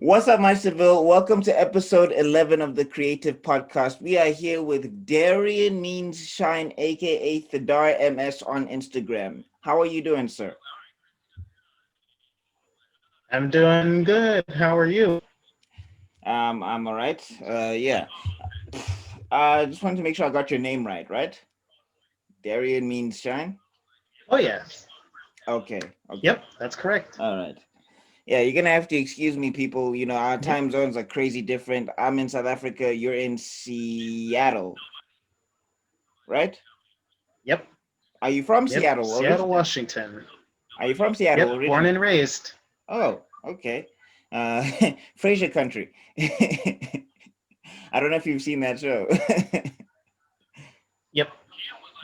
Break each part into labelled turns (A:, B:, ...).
A: What's up, my Seville? Welcome to episode 11 of the Creative Podcast. We are here with Darian Means Shine, aka Thadar MS on Instagram. How are you doing, sir?
B: I'm doing good. How are you?
A: I'm all right. Yeah. I just wanted to make sure I got your name right, right? Darian Means Shine?
B: Oh, yes.
A: Okay, okay.
B: Yep, that's correct.
A: All right. Yeah, you're gonna have to excuse me, people. You know, our
B: Yep,
A: time zones are crazy different. I'm in South Africa, you're in Seattle, right?
B: yep,
A: Are you from
B: yep.
A: Seattle
B: Seattle,
A: originally?
B: Washington.
A: Are you from Seattle
B: Yep, born
A: originally?
B: and raised.
A: Oh, okay. Uh, Fraser Country. I don't know if you've seen that show.
B: Yep.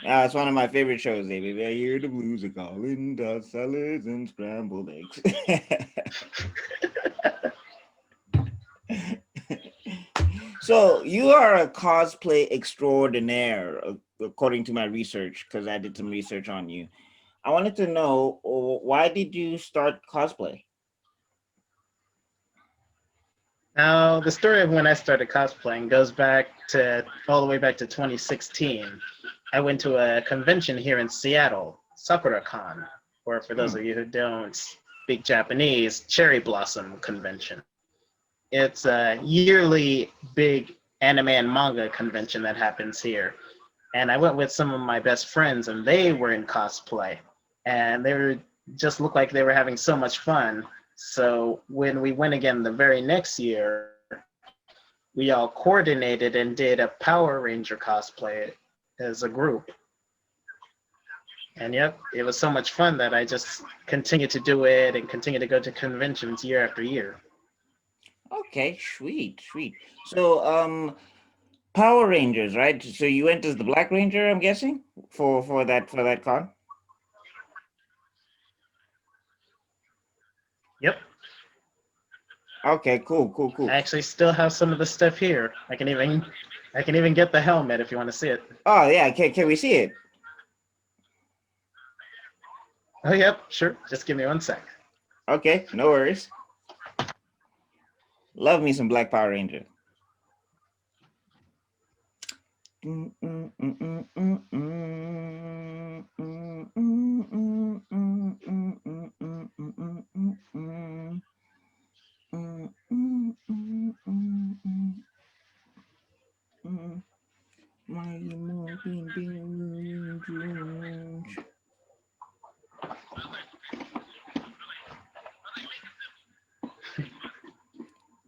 A: It's one of my favorite shows, baby. I hear the blues are calling, dot salads and scrambled eggs. So you are a cosplay extraordinaire, according to my research, because I did some research on you. I wanted to know why did you start cosplay?
B: Now, the story of when I started cosplaying goes back to all the way back to 2016. I went to a convention here in Seattle, SakuraCon, or for those
A: Hmm.
B: of you who don't speak Japanese, Cherry Blossom Convention. It's a yearly big anime and manga convention that happens here. And I went with some of my best friends, and they were in cosplay, and they were just looked like they were having so much fun. So when we went again the very next year, we all coordinated and did a Power Ranger cosplay as a group. And yep, it was so much fun that I just continued to do it and continue to go to conventions year after year.
A: Okay, sweet, sweet. So, Power Rangers, right? So you went as the Black Ranger, I'm guessing, for that con.
B: Yep,
A: Okay, cool, cool,
B: I
A: cool.
B: actually still have some of the stuff here. I can even get the helmet if you want to see it.
A: Oh yeah, can we see it?
B: Oh yep, sure. Just give me one sec.
A: Okay, no worries. Love me some Black Power Ranger. Mighty Morphin Rangers.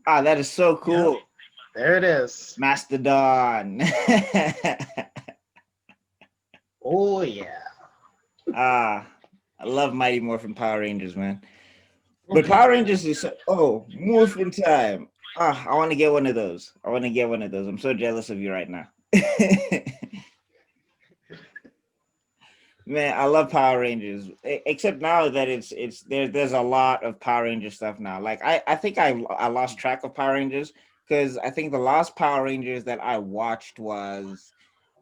A: Ah, that is so
B: Yep,
A: cool.
B: there it is.
A: Mastodon.
B: Oh yeah.
A: Ah, I love Mighty Morphin Power Rangers, man. But Power Rangers is Morphin time. Ah, I want to get one of those. I want to get one of those. I'm so jealous of you right now. Man, I love Power Rangers. Except now that there's a lot of Power Ranger stuff now. Like I think I lost track of Power Rangers because I think the last Power Rangers that I watched was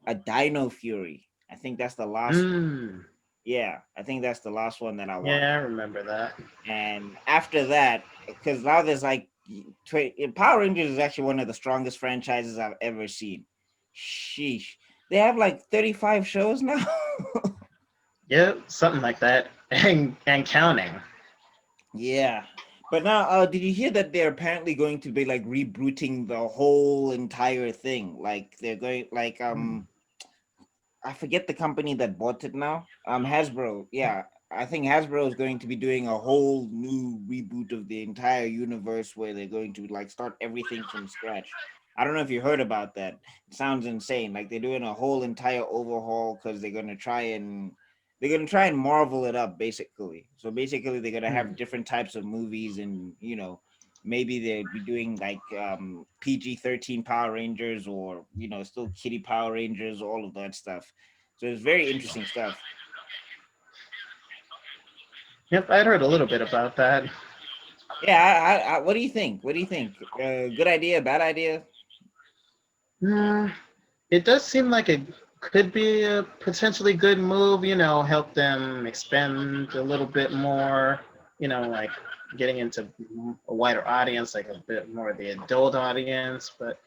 A: a Dino Fury. I think that's the last.
B: Hmm.
A: Yeah, I think that's the last one that I watched.
B: Yeah, I remember that.
A: And after that, because now there's like Power Rangers is actually one of the strongest franchises I've ever seen. Sheesh, they have like 35 shows now.
B: Yep, something like that. And counting.
A: Yeah. But now, did you hear that they're apparently going to be like rebooting the whole entire thing? Like they're going like I forget the company that bought it now. Hasbro. Yeah. I think Hasbro is going to be doing a whole new reboot of the entire universe where they're going to like start everything from scratch. I don't know if you heard about that. It sounds insane. Like they're doing a whole entire overhaul because they're gonna try and marvel it up basically. So basically they're gonna have
B: Hmm.
A: different types of movies and maybe they'd be doing like PG-13 Power Rangers or still Kitty Power Rangers, all of that stuff. So it's very interesting stuff.
B: Yep, I'd heard a little bit about that.
A: Yeah, what do you think? What do you think? Good idea, bad idea?
B: Hmm. It does seem like it could be a potentially good move, help them expand a little bit more, like getting into a wider audience, like a bit more of the adult audience. But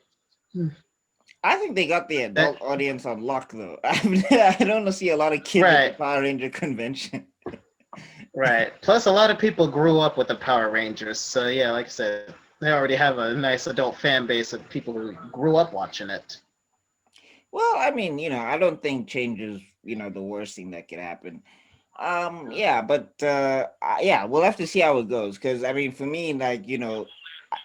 A: I think they got the
B: that,
A: adult audience on lock though. I don't see a lot of kids at the
B: right,
A: Power Ranger convention.
B: right. Plus, a lot of people grew up with the Power Rangers, so yeah, like I said, they already have a nice adult fan base of people who grew up watching it.
A: Well, I mean, I don't think change is, the worst thing that could happen. Yeah, but yeah, we'll have to see how it goes. Because I mean, for me, like,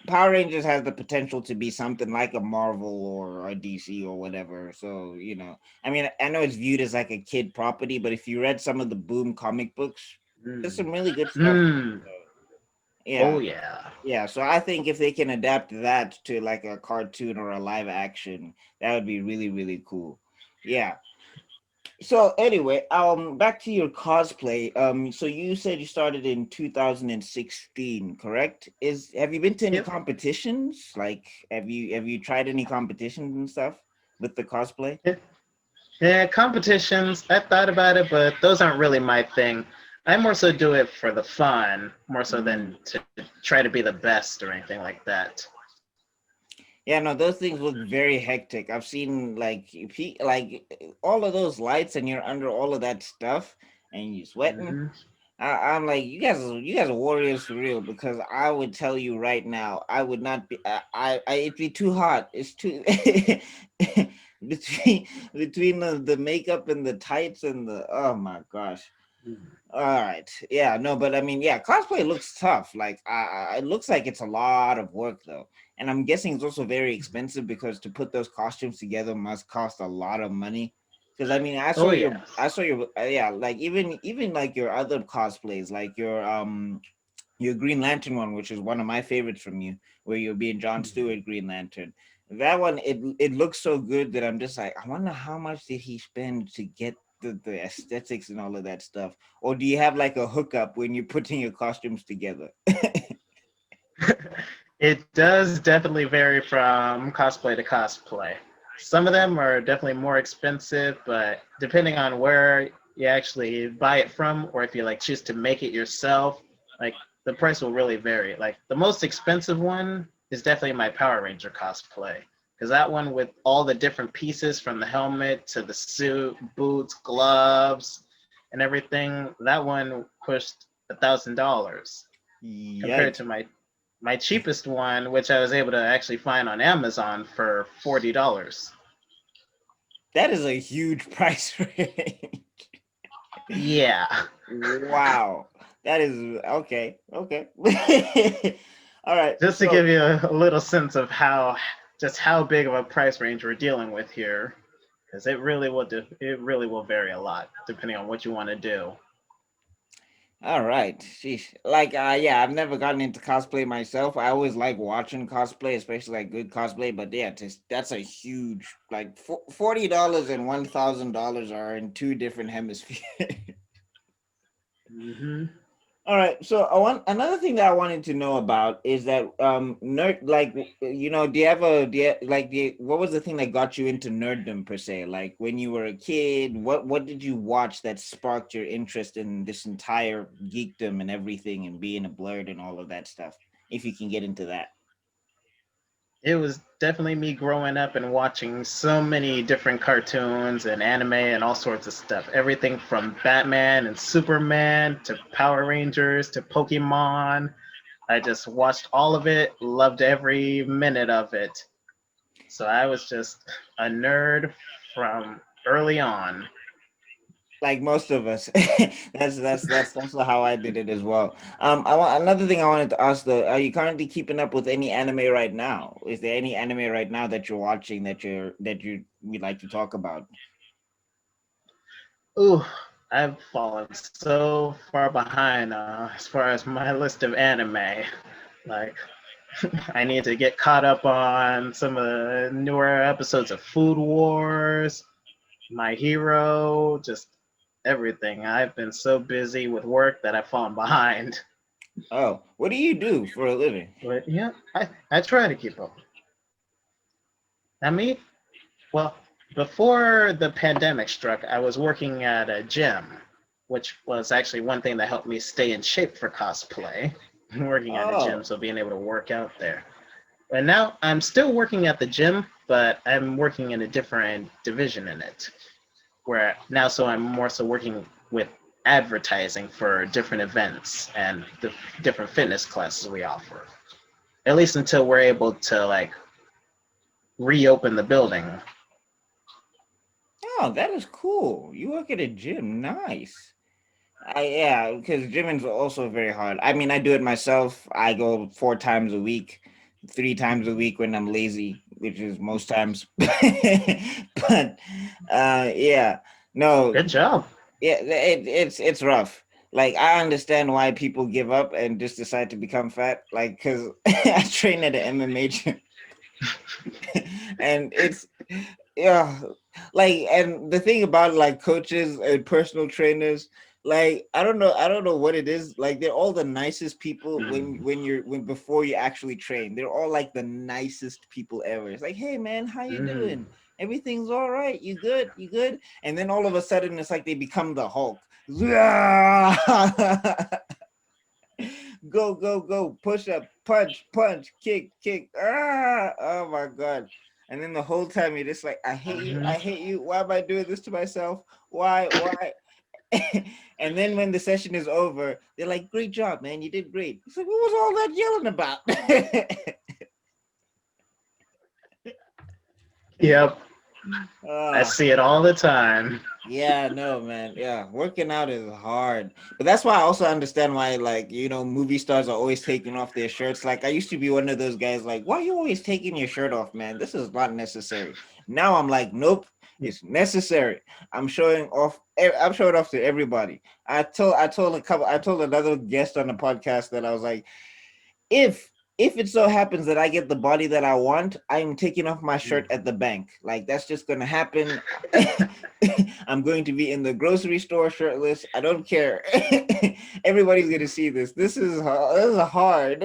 A: Power Rangers has the potential to be something like a Marvel or a DC or whatever. So, I mean, I know it's viewed as like a kid property, but if you read some of the Boom comic books, there's
B: Mm.
A: some really good stuff.
B: Mm. Oh
A: Yeah.
B: yeah.
A: Yeah, so I think if they can adapt that to like a cartoon or a live action, that would be really, really cool. Yeah. So anyway, back to your cosplay. So you said you started in 2016, correct? Have you been to any
B: Yep.
A: competitions? Like have you tried any competitions and stuff with the cosplay?
B: Yeah. Yeah, competitions. I thought about it, but those aren't really my thing. I more so do it for the fun, more so
A: Mm.
B: than to try to be the best or anything like that.
A: Yeah, no, those things look very hectic. I've seen like all of those lights and you're under all of that stuff and you're sweating.
B: Hmm.
A: I'm like, you guys are warriors for real because I would tell you right now, I would not be, it'd be too hot. It's too between the makeup and the tights and oh my gosh. All right, yeah, no, but I mean, yeah, cosplay looks tough. Like, it looks like it's a lot of work though, and I'm guessing it's also very expensive because to put those costumes together must cost a lot of money. Because I mean,
B: Oh yes.
A: yeah, like even like your other cosplays, like your Green Lantern one, which is one of my favorites from you, where you're being John Stewart Green Lantern. That one, it looks so good that I'm just like, I wonder how much did he spend to get the aesthetics and all of that stuff. Or do you have like a hookup when you're putting your costumes together?
B: It does definitely vary from cosplay to cosplay. Some of them are definitely more expensive, but depending on where you actually buy it from, or if you like choose to make it yourself, like the price will really vary. Like the most expensive one is definitely my Power Ranger cosplay, because that one with all the different pieces from the helmet to the suit, boots, gloves, and everything, that one pushed $1,000 compared
A: Yikes.
B: to my cheapest one, which I was able to actually find on Amazon for $40.
A: That is a huge price range.
B: Yeah.
A: Wow. That is okay. Okay. All right.
B: Just to
A: So
B: give you a little sense of how big of a price range we're dealing with here, because it really will vary a lot depending on what you want to do.
A: all right. Sheesh. Like yeah, I've never gotten into cosplay myself. I always like watching cosplay, especially like good cosplay, but yeah, that's a huge like $40 and $1,000 are in two different hemispheres.
B: Hmm.
A: All right, so I want another thing that I wanted to know about is that nerd like do you have what was the thing that got you into nerddom per se? Like when you were a kid, what did you watch that sparked your interest in this entire geekdom and everything and being a blurred and all of that stuff? If you can get into that.
B: It was definitely me growing up and watching so many different cartoons and anime and all sorts of stuff. Everything from Batman and Superman to Power Rangers to Pokemon. I just watched all of it, loved every minute of it. So I was just a nerd from early on.
A: Like most of us. That's also how I did it as well. I want another thing I wanted to ask though, are you currently keeping up with any anime right now? Is there any anime right now that you're watching that you would like to talk about?
B: Ooh, I've fallen so far behind as far as my list of anime. Like, I need to get caught up on some of the newer episodes of Food Wars, My Hero, just everything. I've been so busy with work that I've fallen behind.
A: Oh, what do you do for a living?
B: But yeah, I try to keep up. I mean, well, before the pandemic struck, I was working at a gym, which was actually one thing that helped me stay in shape for cosplay. working at a gym,
A: Oh,
B: so being able to work out there. And now I'm still working at the gym, but I'm working in a different division in it. Where now, so I'm more so working with advertising for different events and the different fitness classes we offer. At least until we're able to like reopen the building.
A: oh, that is cool. You work at a gym. Nice. Yeah, because gymming's also very hard. I mean, I do it myself. I go 4 times a week, 3 times a week when I'm lazy, which is most times. But yeah, no,
B: Good job.
A: yeah, it's rough. Like I understand why people give up and just decide to become fat. Like, cause I train at an MMA gym, and it's yeah, like, and the thing about like coaches and personal trainers, like I don't know what it is, like they're all the nicest people when before you actually train, they're all like the nicest people ever. It's like, hey man, how you
B: Mm.
A: doing? Everything's all right, you good? And then all of a sudden it's like they become the Hulk. Go, push up, punch, kick. Oh my god. And then the whole time you're just like,
B: Mhm.
A: I hate you. Why am I doing this to myself? Why? And then when the session is over, they're like, great job, man, you did great. It's like, what was all that yelling about?
B: Yep, I
A: Ah.
B: see it all the time.
A: Yeah, no, man. Yeah, working out is hard. But that's why I also understand why, like, movie stars are always taking off their shirts. Like, I used to be one of those guys, like, why are you always taking your shirt off, man? This is not necessary. Now I'm like, nope, it's necessary. I'm showing off to everybody. I told another guest on the podcast that I was like, if if it so happens that I get the body that I want, I'm taking off my shirt at the bank. Like that's just gonna happen. I'm going to be in the grocery store shirtless. I don't care. Everybody's gonna see this. This is hard.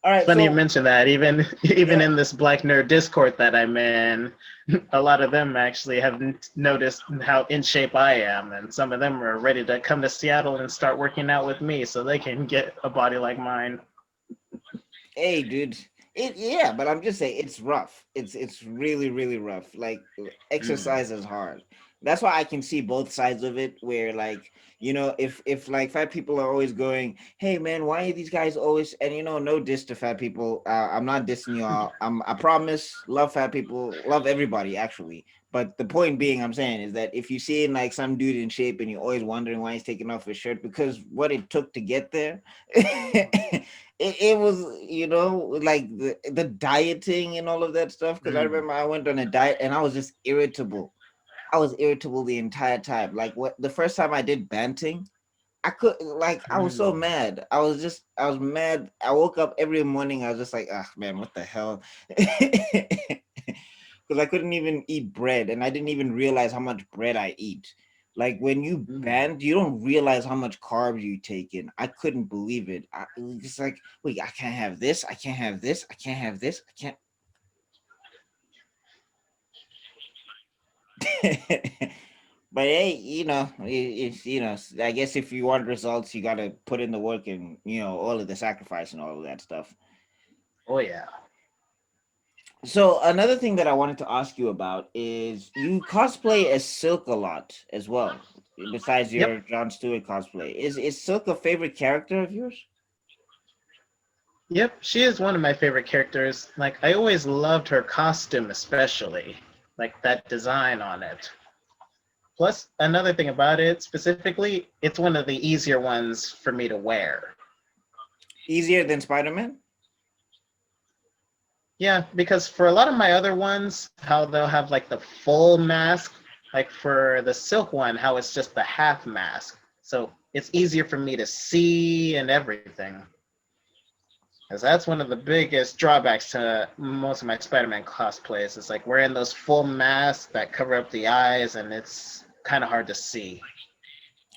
A: All right,
B: Funny you
A: so
B: mention that. Even
A: yeah.
B: in this Black Nerd Discord that I'm in, a lot of them actually have noticed how in shape I am, and some of them are ready to come to Seattle and start working out with me so they can get a body like mine.
A: Hey, dude. Yeah, but I'm just saying it's rough. It's really really rough. Like
B: Mm.
A: exercise is hard. That's why I can see both sides of it. Where like if like fat people are always going, hey man, why are these guys always? And no diss to fat people. I'm not dissing y'all. I promise, love fat people, love everybody actually. But the point being, I'm saying is that if you see like some dude in shape and you're always wondering why he's taking off his shirt because what it took to get there, it was like the dieting and all of that stuff, because I
B: Mm.
A: remember I went on a diet and I was just irritable. I was irritable the entire time. Like what the first time I did banting, I was so
B: Mm.
A: mad. I was mad. I woke up every morning, I was just like, ah man, what the hell. Because I couldn't even eat bread and I didn't even realize how much bread I eat. Like when you
B: Mm.
A: bend, you don't realize how much carbs you take in. I couldn't believe it. It was just like, wait, I can't have this. I can't have this. I can't have this. I can't. But hey, it's I guess if you want results, you gotta put in the work and all of the sacrifice and all of that stuff.
B: Oh yeah.
A: So another thing that I wanted to ask you about is you cosplay as Silk a lot as well. Besides
B: Yep.
A: your John Stewart cosplay, is Silk a favorite character of yours?
B: Yep. She is one of my favorite characters. Like I always loved her costume, especially like that design on it. Plus, another thing about it specifically, it's one of the easier ones for me to wear.
A: Easier than Spider-Man?
B: Yeah, because for a lot of my other ones, how they'll have like the full mask, like for the silk one, how it's just the half mask. So it's easier for me to see and everything. Because that's one of the biggest drawbacks to most of my Spider-Man cosplays. It's like wearing those full masks that cover up the eyes, and it's kind of hard to see.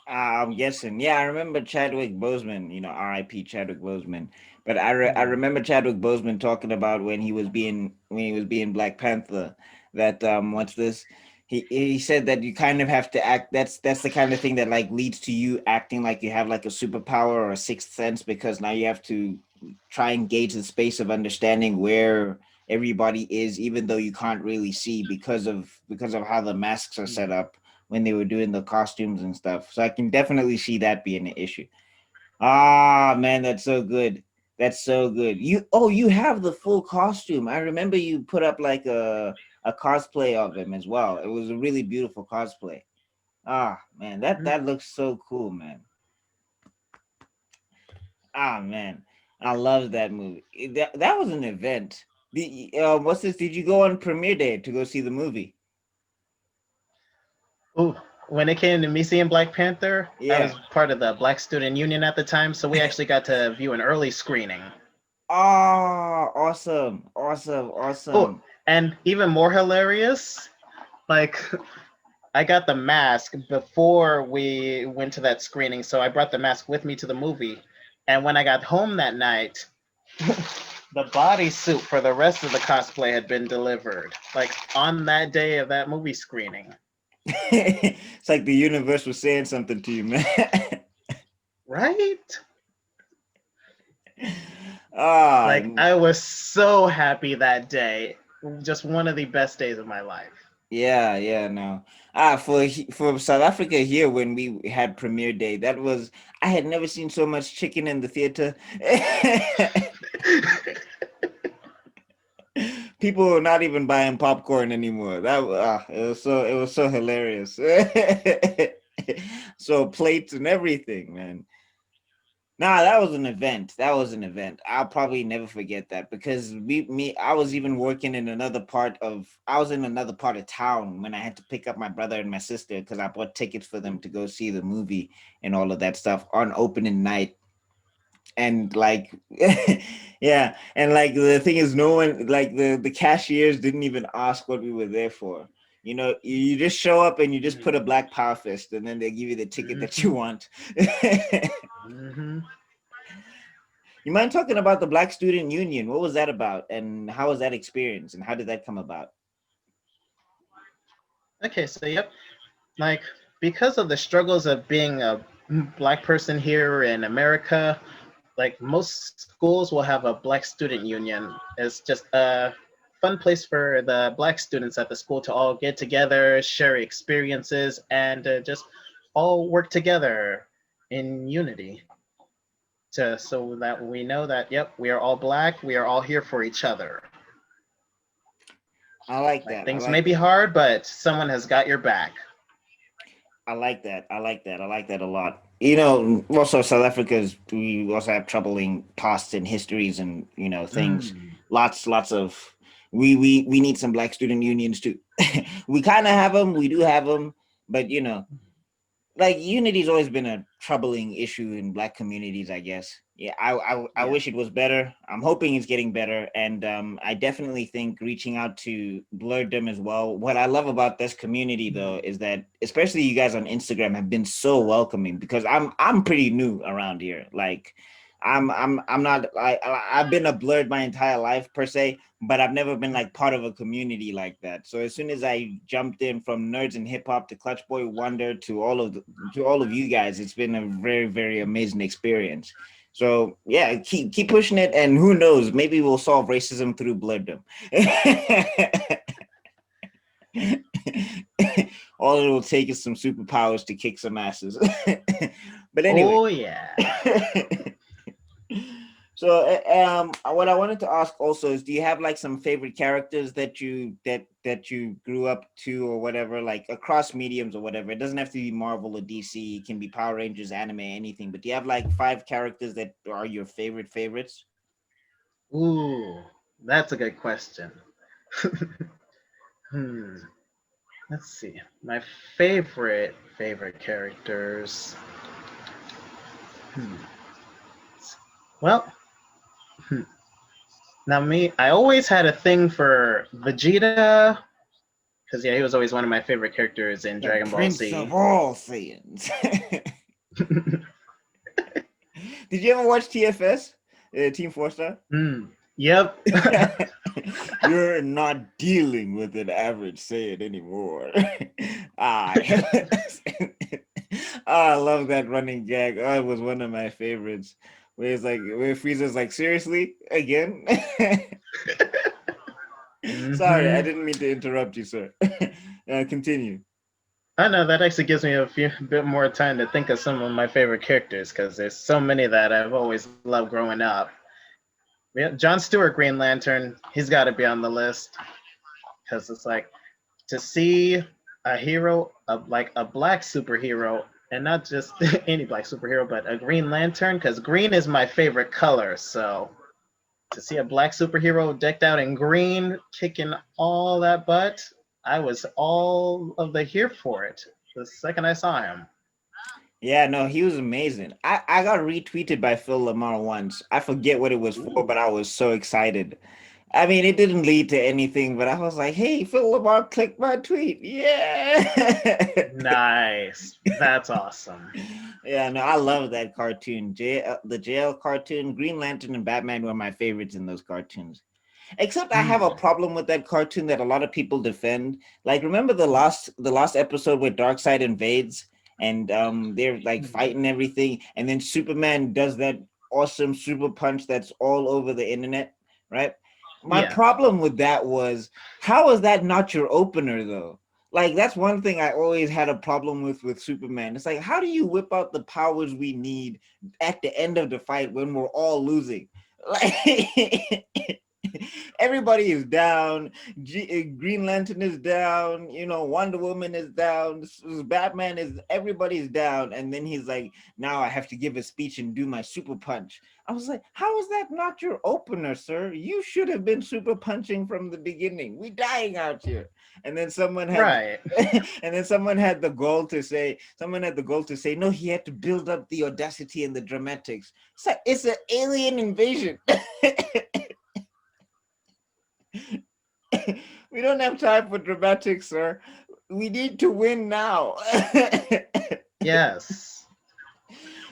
A: I'm guessing. Yeah, I remember Chadwick Boseman. R.I.P. Chadwick Boseman. But I
B: Hmm.
A: remember Chadwick Boseman talking about when he was being Black Panther. That what's this? he said that you kind of have to act. That's the kind of thing that like leads to you acting like you have like a superpower or a sixth sense, because now you have to try and gauge the space of understanding where everybody is, even though you can't really see because of how the masks are set up when they were doing the costumes and stuff. So I can definitely see that being an issue. Ah, man, that's so good. That's so good. You have the full costume. I remember you put up like a cosplay of him as well. It was a really beautiful cosplay. Ah, man, that looks so cool, man. Ah, man, I love that movie. That was an event. What's this? Did you go on premiere day to go see the movie?
B: Ooh, when it came to me seeing Black Panther, I
A: Yeah.
B: was part of the Black Student Union at the time, so we actually got to view an early screening.
A: Oh, awesome, awesome,
B: Oh,
A: awesome.
B: and even more hilarious, like I got the mask before we went to that screening, so I brought the mask with me to the movie. And when I got home that night, the bodysuit for the rest of the cosplay had been delivered, like on that day of that movie screening.
A: It's like the universe was saying something to you, man.
B: Right?
A: Ah,
B: Like I was so happy that day. Just one of the best days of my life.
A: yeah, yeah, no. For South Africa here when we had premiere day, that was I had never seen so much chicken in the theater. People were not even buying popcorn anymore. It was so hilarious. So plates and everything, man. Nah, that was an event. That was an event. I'll probably never forget that because I was even working in another part of I was in another part of town when I had to pick up my brother and my sister because I bought tickets for them to go see the movie and all of that stuff on opening night. And like yeah, and like the thing is no one like the cashiers didn't even ask what we were there for. You just show up and you just put a black power fist and then they give you the ticket that you
B: Mm-hmm.
A: want.
B: Mm-hmm.
A: You mind talking about the Black Student Union? What was that about, and how was that experience, and how did that come about?
B: Okay, so yep, like because of the struggles of being a black person here in America, like most schools will have a black student union. It's just a fun place for the black students at the school to all get together, share experiences, and just all work together in unity. So that we know that yep, we are all black, we are all here for each other.
A: I like
B: Like
A: that. I
B: things may
A: like
B: be
A: that.
B: hard, but someone has got your back.
A: I like that. I like that. I like that a lot. Also South Africa's we also have troubling pasts and histories and things.
B: Mm.
A: Lots of we need some Black student unions too. We kind of have them. We do have them, but like unity's always been a troubling issue in black communities, I guess. Yeah, I
B: Yeah.
A: wish it was better. I'm hoping it's getting better, and I definitely think reaching out to blurredom as well. What I love about this community though is that especially you guys on Instagram have been so welcoming because I'm pretty new around here. Like I'm not I've been a blurred my entire life per se, but I've never been like part of a community like that. So as soon as I jumped in from nerds and hip hop to Clutch Boy Wonder to all of you guys, it's been a very very amazing experience. So yeah, keep pushing it, and who knows, maybe we'll solve racism through blooddom. All it will take is some superpowers to kick some asses. But anyway.
B: Oh yeah.
A: So, what I wanted to ask also is, do you have like some favorite characters that you grew up to or whatever, like across mediums or whatever? It doesn't have to be Marvel or DC. It can be Power Rangers, anime, anything. But do you have like five characters that are your favorite favorites?
B: Ooh, that's a good question. Hmm. Let's see. My favorite characters. Hmm. Well, hmm. Now me, I always had a thing for Vegeta because yeah, he was always one of my favorite characters in
A: The
B: Dragon Ball
A: Prince of
B: Z.
A: all Saiyans. Did you ever watch TFS, Team Four Star?
B: Hmm. Yep.
A: You're not dealing with an average Saiyan anymore. I, I love that running gag. Oh, it was one of my favorites. Where Frieza's like, seriously, again? Sorry, I
B: Hmm.
A: didn't mean to interrupt you, sir. Continue.
B: I know that actually gives me a few bit more time to think of some of my favorite characters because there's so many that I've always loved growing up. Yeah, John Stewart, Green Lantern, he's got to be on the list because it's like to see a hero, like a black superhero, and not just any black superhero, but a Green Lantern, because green is my favorite color. So to see a black superhero decked out in green, kicking all that butt, I was all of the here for it the second I saw him.
A: Yeah, no, he was amazing. I got retweeted by Phil Lamar once. I forget what it was for, but
B: Ooh.
A: I was so excited. I mean, it didn't lead to anything, but I was like, hey, Phil Lamar clicked my tweet. Yeah.
B: Nice. That's awesome.
A: Yeah, no, I love that cartoon. The jail cartoon, Green Lantern and Batman were my favorites in those cartoons. Except I have a
B: Mm.
A: problem with that cartoon that a lot of people defend. Like, remember the last episode where Darkseid invades and they're like fighting everything, and then Superman does that awesome super punch that's all over the internet, right? My
B: Yeah.
A: problem with that was, how is that not your opener though? Like, that's one thing I always had a problem with Superman. It's like, how do you whip out the powers we need at the end of the fight when we're all losing? Like, everybody is down. Green Lantern is down. You know, Wonder Woman is down. Batman is. Everybody's down. And then he's like, "Now I have to give a speech and do my super punch." I was like, "How is that not your opener, sir? You should have been super punching from the beginning. We dying out here." And then someone had.
B: Right.
A: And then someone had the goal to say, no, he had to build up the audacity and the dramatics. It's an alien invasion. We don't have time for dramatics, sir. We need to win now.
B: Yes.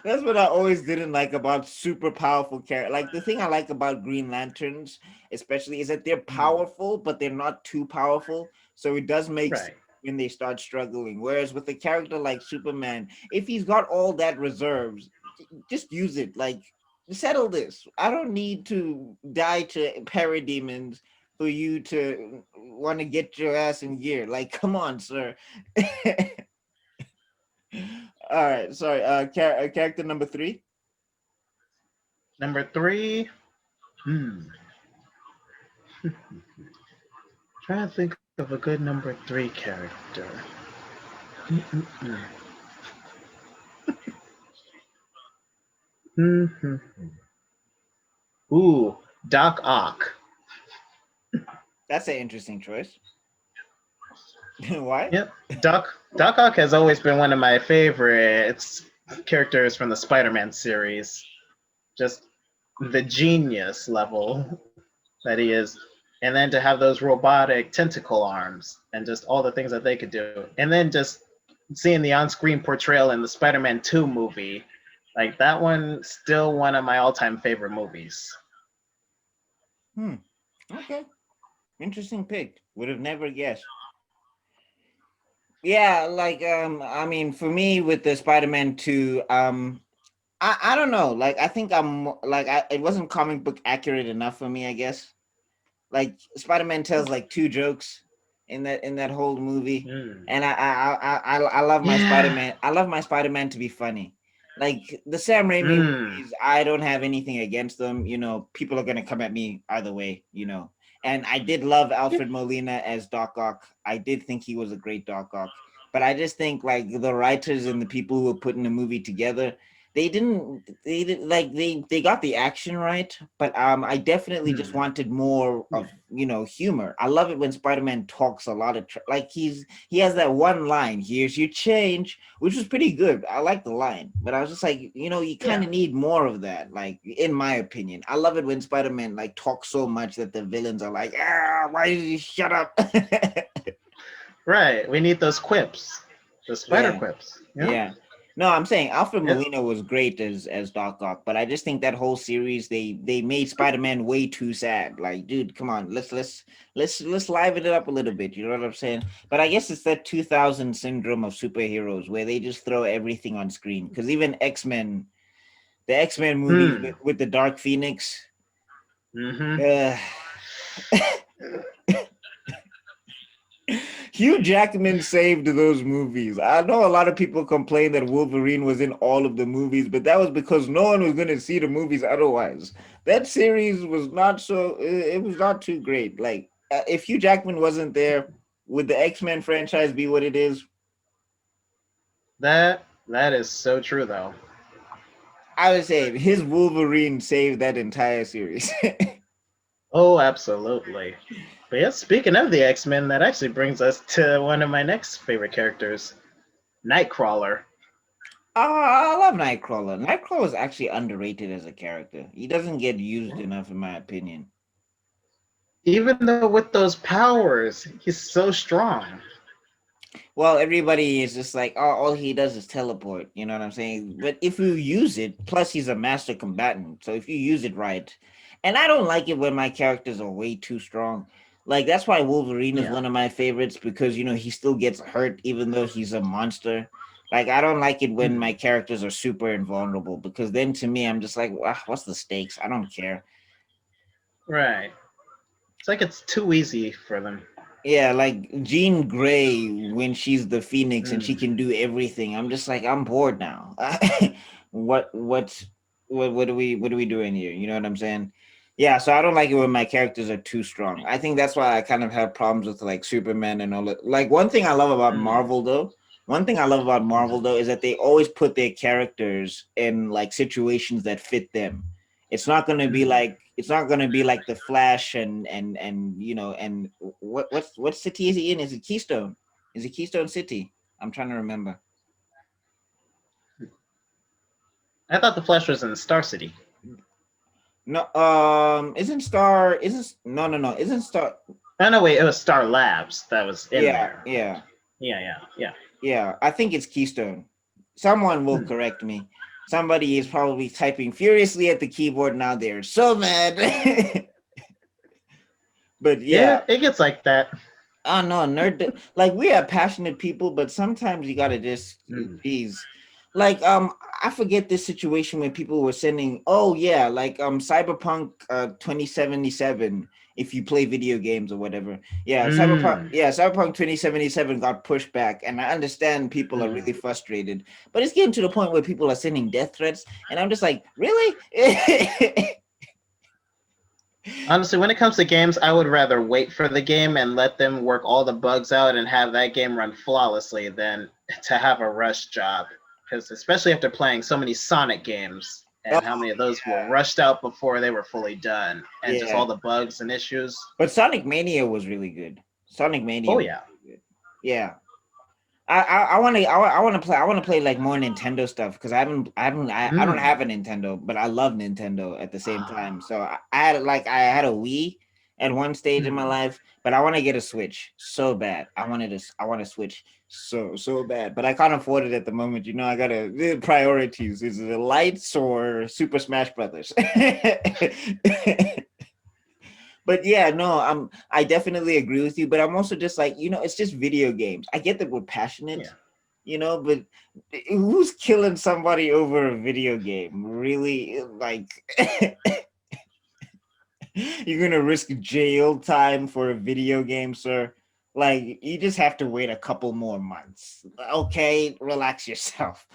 A: That's what I always didn't like about super powerful characters. Like, the thing I like about Green Lanterns, especially, is that they're
B: Mm.
A: powerful, but they're not too powerful. So it does make sense
B: Right.
A: when they start struggling. Whereas with a character like Superman, if he's got all that reserves, just use it. Like, settle this. I don't need to die to parademons for you to want to get your ass in gear. Like, come on, sir. All right, sorry. Character number three.
B: Number three. Hmm. Trying to think of a good number three character. Mm-mm-mm. Mm-hmm. Ooh, Doc Ock.
A: That's an interesting choice. Why?
B: Yep. Doc Ock has always been one of my favorites characters from the Spider-Man series. Just the genius level that he is. And then to have those robotic tentacle arms and just all the things that they could do. And then just seeing the on-screen portrayal in the Spider-Man 2 movie, like that one still one of my all-time favorite movies.
A: Hmm. Okay. Interesting pick. Would have never guessed. Yeah, like I mean, for me with the Spider-Man 2, I don't know. Like, I think it wasn't comic book accurate enough for me, I guess. Like, Spider-Man tells like two jokes in that whole movie,
B: Mm.
A: and I love my
B: Yeah.
A: Spider-Man. I love my Spider-Man to be funny. Like, the Sam Raimi
B: Mm.
A: movies, I don't have anything against them. You know, people are gonna come at me either way. You know, and I did love
B: Yeah.
A: Alfred Molina as Doc Ock. I did think he was a great Doc Ock, but I just think like the writers and the people who were putting the movie together, they didn't like they got the action right, but I definitely just
B: Mm.
A: wanted more
B: Yeah.
A: of, humor. I love it when Spider-Man talks a lot of like he has that one line, "Here's your change," which was pretty good. I like the line, but I was just like, you kind
B: Yeah.
A: of need more of that, like, in my opinion. I love it when Spider-Man like talks so much that the villains are like, why did you shut up?
B: Right. We need those quips. The spider
A: Yeah.
B: quips. Yeah.
A: Yeah. No, I'm saying Alfred
B: Yeah.
A: Molina was great as Doc Ock, but I just think that whole series they made Spider-Man way too sad. Like, dude, come on, let's liven it up a little bit. You know what I'm saying? But I guess it's that 2000 syndrome of superheroes where they just throw everything on screen. Because even X-Men, the X-Men movies
B: Hmm.
A: with the Dark Phoenix,
B: Mm-hmm.
A: uh, Hugh Jackman saved those movies. I know a lot of people complain that Wolverine was in all of the movies, but that was because no one was going to see the movies otherwise. That series was not so, it was not too great. Like, if Hugh Jackman wasn't there, would the X-Men franchise be what it is?
B: That is so true though.
A: I would say his Wolverine saved that entire series.
B: Oh, absolutely. But yeah, speaking of the X-Men, that actually brings us to one of my next favorite characters, Nightcrawler.
A: I love Nightcrawler. Nightcrawler is actually underrated as a character. He doesn't get used enough, in my opinion.
B: Even though with those powers, he's so strong.
A: Well, everybody is just like, oh, all he does is teleport. You know what I'm saying? But if you use it, plus he's a master combatant. So if you use it right, and I don't like it when my characters are way too strong. Like that's why Wolverine is
B: Yeah.
A: one of my favorites because he still gets hurt even though he's a monster. Like I don't like it when my
B: Hmm.
A: characters are super invulnerable because then to me I'm just like, what's the stakes? I don't care.
B: Right. It's like it's too easy for them.
A: Yeah, like Jean Grey when she's the Phoenix and she
B: Mm.
A: can do everything. I'm just like I'm bored now. what what's what are we doing here? You know what I'm saying? Yeah, so I don't like it when my characters are too strong. I think that's why I kind of have problems with like Superman and all that. Like one thing I love about
B: Mm.
A: Marvel though, one thing I love about Marvel
B: Mm.
A: though is that they always put their characters in like situations that fit them.
B: Mm.
A: It's not gonna be like the Flash and and what city is he in? Is it Keystone? Is it Keystone City? I'm trying to remember.
B: I thought the Flash was in Star City.
A: No, isn't no isn't Star
B: Oh no, wait, it was Star Labs that was in
A: yeah
B: there.
A: yeah
B: Yeah.
A: yeah I think it's Keystone. Someone will
B: Hmm.
A: correct me. Somebody is probably typing furiously at the keyboard now. They're so mad. But yeah,
B: Yeah, it gets like that.
A: oh no, nerd. Like we are passionate people, but sometimes you gotta just,
B: Mm.
A: geez. Like I forget this situation where people were sending, oh yeah, like Cyberpunk 2077. If you play video games or whatever,
B: Mm.
A: yeah, Cyberpunk 2077 got pushed back, and I understand people are really
B: Mm.
A: frustrated, but it's getting to the point where people are sending death threats, and I'm just like, really?
B: Honestly, when it comes to games, I would rather wait for the game and let them work all the bugs out and have that game run flawlessly than to have a rush job. Because especially after playing so many Sonic games
A: Oh
B: and how many of those were rushed out before they were fully done, and just all
A: yeah,
B: the bugs and issues.
A: but Sonic Mania was really good. Sonic Mania
B: Oh
A: was
B: yeah.
A: really good. Yeah. I want to play like more Nintendo stuff because I don't
B: Mm.
A: have a Nintendo, but I love Nintendo at the same time. So I had a Wii at one stage in my
B: Mm.
A: life, but I want to get a Switch so bad. I want to Switch so bad, but I can't afford it at the moment. I gotta the priorities. Is it lights or Super Smash Brothers? But yeah, no, I definitely agree with you, but I'm also just like, it's just video games. I get that we're passionate,
B: Yeah.
A: but who's killing somebody over a video game? Really? Like you're gonna risk jail time for a video game, sir? Like you just have to wait a couple more months. Okay, relax yourself.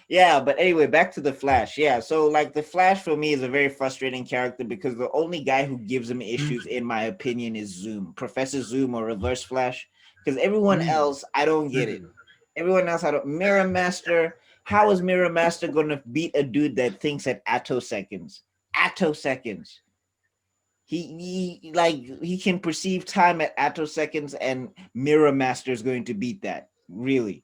A: Yeah, but anyway, back to the Flash. Yeah, so like the Flash for me is a very frustrating character because the only guy who gives him issues,
B: Mm.
A: in my opinion, is Zoom, Professor Zoom or Reverse Flash. Because everyone
B: Mm.
A: else, I don't get it.
B: Mm.
A: Everyone else, I don't. Mirror Master. How is Mirror Master gonna beat a dude that thinks at attoseconds? Attoseconds. He can perceive time at attoseconds, and Mirror Master is going to beat that. Really?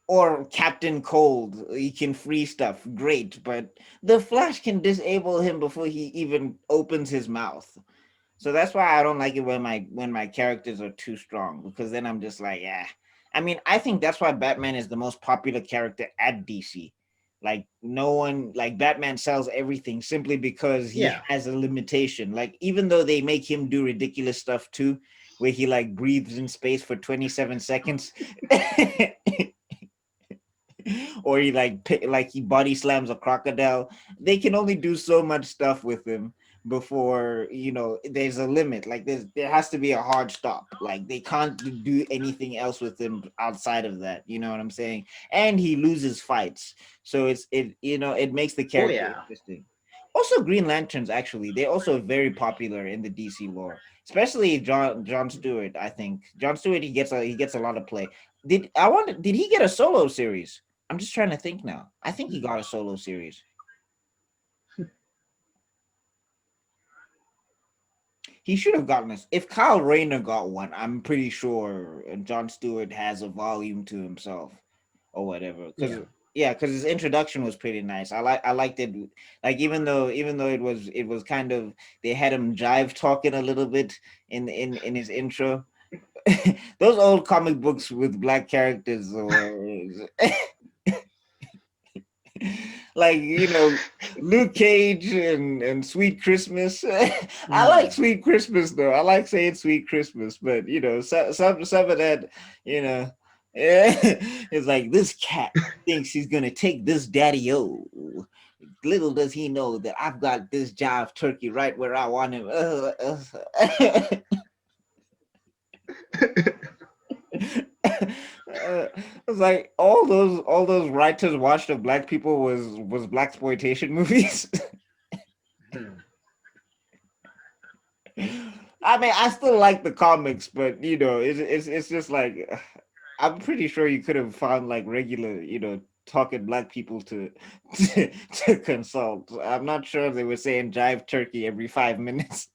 A: Or Captain Cold, he can free stuff, great, but the Flash can disable him before he even opens his mouth. So that's why I don't like it when my characters are too strong because then I'm just like, yeah. I mean, I think that's why Batman is the most popular character at DC. Like no one, like Batman sells everything simply because he
B: Yeah.
A: has a limitation. Like even though they make him do ridiculous stuff too, where he like breathes in space for 27 seconds, or he like he body slams a crocodile. They can only do so much stuff with him before there's a limit. Like there has to be a hard stop. Like they can't do anything else with him outside of that. You know what I'm saying? And he loses fights, so it makes the
B: Oh
A: character
B: yeah.
A: interesting. Also, Green Lanterns actually they're also very popular in the DC lore, especially John Stewart. I think John Stewart he gets a lot of play. Did he get a solo series? I'm just trying to think now. I think he got a solo series. He should have gotten this. If Kyle Rayner got one, I'm pretty sure John Stewart has a volume to himself or whatever.
B: Yeah.
A: Because his introduction was pretty nice. I liked it. Like even though it was kind of they had him jive talking a little bit in his intro. Those old comic books with black characters were like Luke Cage and Sweet Christmas. I like
B: Mm.
A: Sweet Christmas though. I like saying Sweet Christmas, but some of that, yeah, it's like this cat thinks he's gonna take this daddy o. Little does he know that I've got this jive turkey right where I want him. It's like all those writers watched of black people was black exploitation movies.
B: Mm.
A: I mean, I still like the comics, but it's just like I'm pretty sure you could have found like regular, talking black people to consult. I'm not sure they were saying jive turkey every 5 minutes.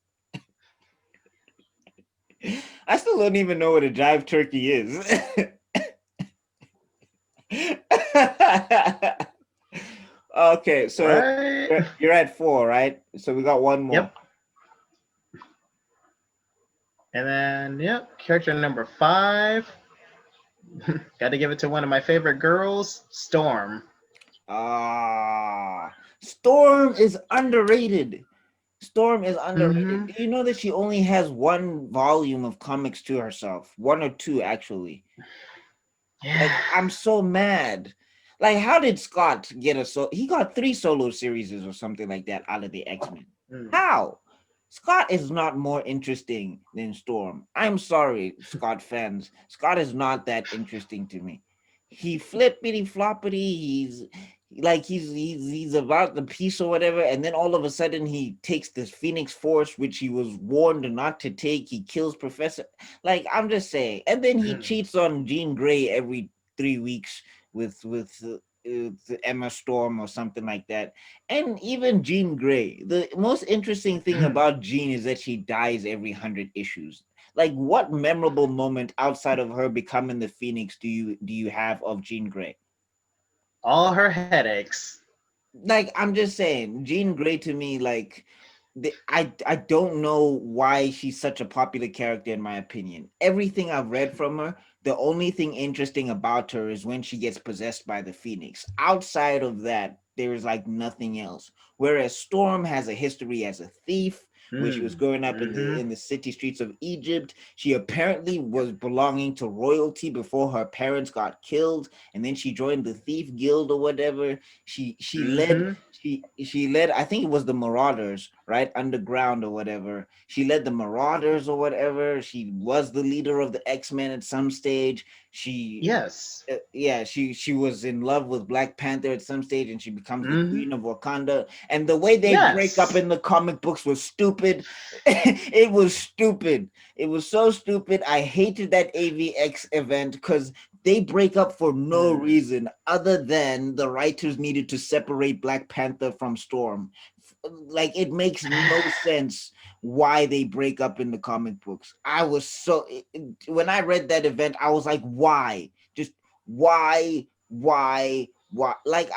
A: I still don't even know what a jive turkey is. Okay, so
B: Right.
A: you're at four, right? So we got one more.
B: Yep. And then yep, character number 5. Got to give it to one of my favorite girls, Storm.
A: Storm is underrated. Storm is underrated.
B: Mm-hmm.
A: Do you know that she only has one volume of comics to herself? One or two, actually. Like,
B: Yeah.
A: I'm so mad. Like, how did Scott get he got three solo series or something like that out of the X-Men.
B: Mm.
A: How? Scott is not more interesting than Storm. I'm sorry, Scott fans. Scott is not that interesting to me. He flippity floppity. He's about the peace or whatever, and then all of a sudden he takes this Phoenix Force, which he was warned not to take. He kills Professor. Like I'm just saying, and then he
B: Mm.
A: cheats on Jean Grey every 3 weeks with Emma Storm or something like that. And even Jean Grey, the most interesting thing about Jean is that she dies every 100 issues. Like, what memorable moment outside of her becoming the Phoenix do you have of Jean Grey?
B: All her headaches.
A: Like, I'm just saying, Jean Grey to me, like, I don't know why she's such a popular character in my opinion. Everything I've read from her, the only thing interesting about her is when she gets possessed by the Phoenix. Outside of that, there is like nothing else. Whereas Storm has a history as a thief, where she was
B: Mm.
A: growing up in the
B: Mm-hmm.
A: in the city streets of Egypt. She apparently was belonging to royalty before her parents got killed, and then she joined the thief guild or whatever. She led
B: Mm-hmm.
A: she led, I think it was the Marauders, right, underground or whatever. She led the Marauders or whatever. She was the leader of the X-Men at some stage. She
B: Yes.
A: yeah, she was in love with Black Panther at some stage, and she becomes the
B: Mm-hmm.
A: queen of Wakanda. And the way they break up
B: Yes.
A: in the comic books was stupid. It was stupid. It was so stupid. I hated that AVX event because they break up for no
B: Mm.
A: reason other than the writers needed to separate Black Panther from Storm. Like it makes no sense why they break up in the comic books. I was when I read that event, I was like, why? Just why? Like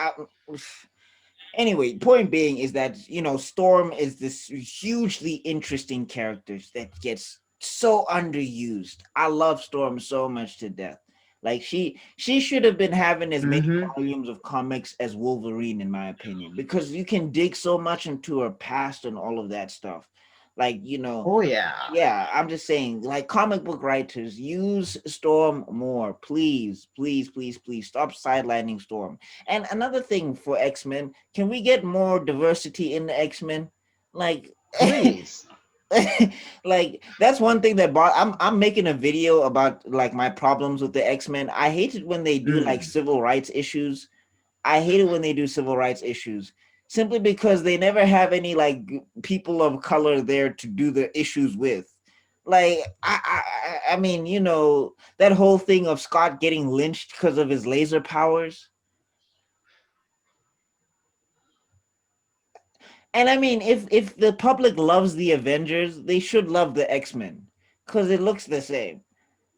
A: anyway, point being is that Storm is this hugely interesting character that gets so underused. I love Storm so much to death. Like she should have been having as many
B: Mm-hmm.
A: volumes of comics as Wolverine, in my opinion, because you can dig so much into her past and all of that stuff. Like,
B: Oh yeah.
A: yeah, I'm just saying, like, comic book writers, use Storm more, please, please, please, please. Stop sidelining Storm. And another thing for X-Men, can we get more diversity in the X-Men? Like,
B: Please.
A: like that's one thing that I'm making a video about like my problems with the X-Men. I hate it when they do like
B: Mm.
A: civil rights issues. I hate it when they do civil rights issues simply because they never have any like people of color there to do the issues with. Like I mean, that whole thing of Scott getting lynched because of his laser powers. And I mean, if the public loves the Avengers, they should love the X-Men because it looks the same.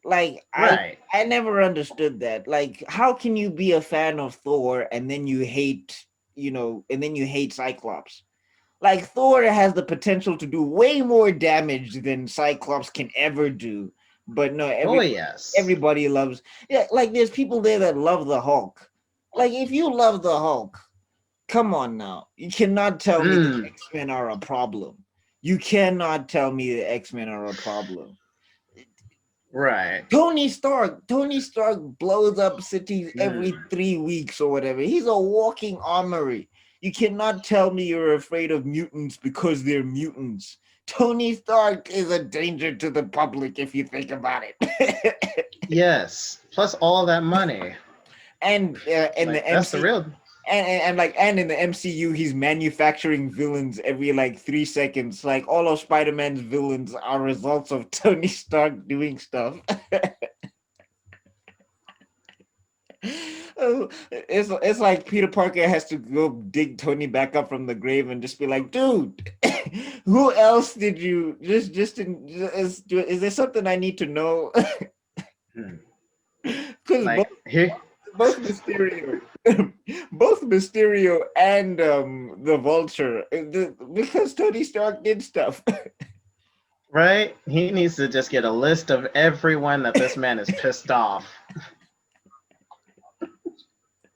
A: Like
B: Right.
A: I never understood that. Like, how can you be a fan of Thor and then you hate, and then you hate Cyclops? Like, Thor has the potential to do way more damage than Cyclops can ever do. But no,
B: Oh yes.
A: everybody loves. Yeah, like there's people there that love the Hulk. Like, if you love the Hulk, come on now. You cannot tell me the
B: Mm.
A: X-Men are a problem. You cannot tell me the X-Men are a problem.
B: Right.
A: Tony Stark blows up cities every
B: Mm.
A: 3 weeks or whatever. He's a walking armory. You cannot tell me you're afraid of mutants because they're mutants. Tony Stark is a danger to the public if you think about it.
B: Yes. Plus all that money.
A: and in
B: Like
A: the
B: that's the
A: MC
B: real.
A: and in the MCU, he's manufacturing villains every like 3 seconds. Like all of Spider-Man's villains are results of Tony Stark doing stuff. Oh, it's like Peter Parker has to go dig Tony back up from the grave and just be like, dude, who else did you is there something I need to know?
B: Mm.
A: Because
B: Like here.
A: both Mysterio, both Mysterio and the Vulture, because Tony Stark did stuff.
B: Right? He needs to just get a list of everyone that this man is pissed off.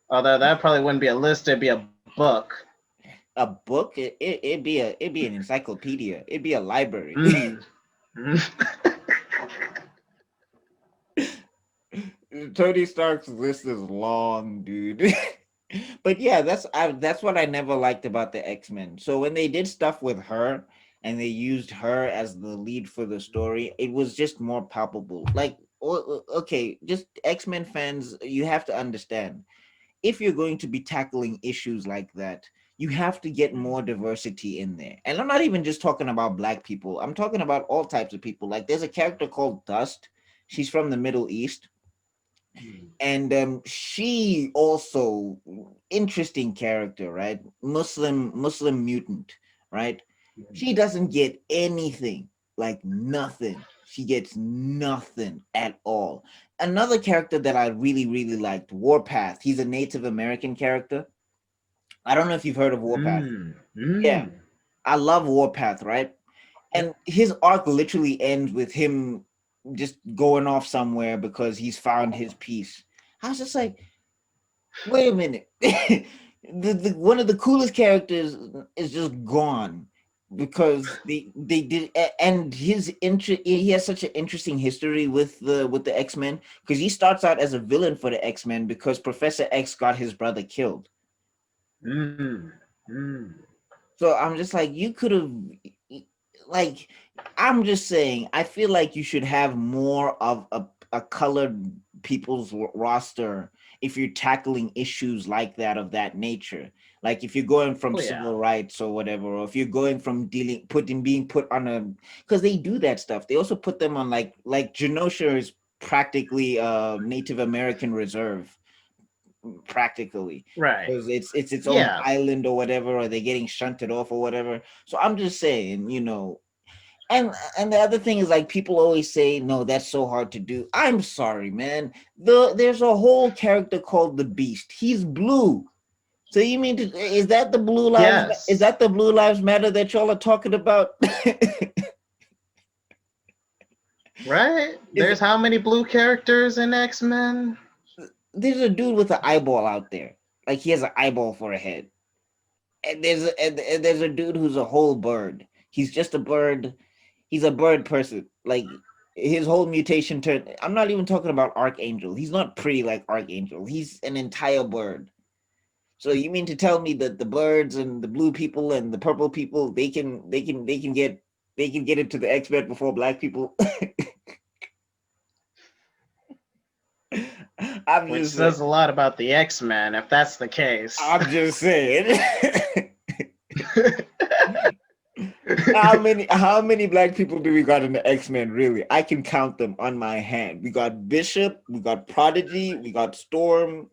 B: Although that probably wouldn't be a list, it'd be a book.
A: A book, it'd be an encyclopedia, it'd be a library.
B: Mm. Mm.
A: Tony Stark's list is long, dude. But yeah, that's what I never liked about the X-Men. So when they did stuff with her and they used her as the lead for the story, it was just more palpable. Like, okay, just X-Men fans, you have to understand, if you're going to be tackling issues like that, you have to get more diversity in there. And I'm not even just talking about black people. I'm talking about all types of people. Like there's a character called Dust. She's from the Middle East, and she also interesting character, right? Muslim mutant, right? She doesn't get anything, like nothing. She gets nothing at all. Another character that I really really liked, Warpath. He's a Native American character. I don't know if you've heard of Warpath.
B: Mm.
A: Yeah,
B: Mm.
A: I love Warpath, right?
B: Yep.
A: And his arc literally ends with him just going off somewhere because he's found his peace. I was just like, wait a minute. One of the coolest characters is just gone because they did, and he has such an interesting history with the X-Men, because he starts out as a villain for the X-Men because Professor X got his brother killed.
B: Mm. Mm.
A: So I'm just like, you could have, like, I'm just saying, I feel like you should have more of a colored people's roster if you're tackling issues like that of that nature. Like if you're going from
B: Oh yeah.
A: civil rights or whatever, or if you're going from being put on a, because they do that stuff. They also put them on like Genosha is practically a Native American reserve, practically,
B: Right.
A: because it's its own
B: Yeah.
A: island or whatever, or they're getting shunted off or whatever. So I'm just saying, and the other thing is, like, people always say, no, that's so hard to do. I'm sorry, man. There's a whole character called the Beast. He's blue. So you mean is that the is
B: Yes.
A: that the Blue Lives Matter that y'all are talking about?
B: Right?
A: Is
B: There's how many blue characters in X-Men?
A: there's a dude with an eyeball out there. Like he has an eyeball for a head. And there's a dude who's a whole bird. He's just a bird. He's a bird person. Like his whole mutation turn. I'm not even talking about Archangel. He's not pretty like Archangel. He's an entire bird. So you mean to tell me that the birds and the blue people and the purple people they can get into the X-Men before black people? I'm
B: Which
A: just saying.
B: says a lot about the X-Men, if that's the case.
A: I'm just saying. How many black people do we got in the X-Men really? I can count them on my hand. We got Bishop, we got Prodigy, we got Storm.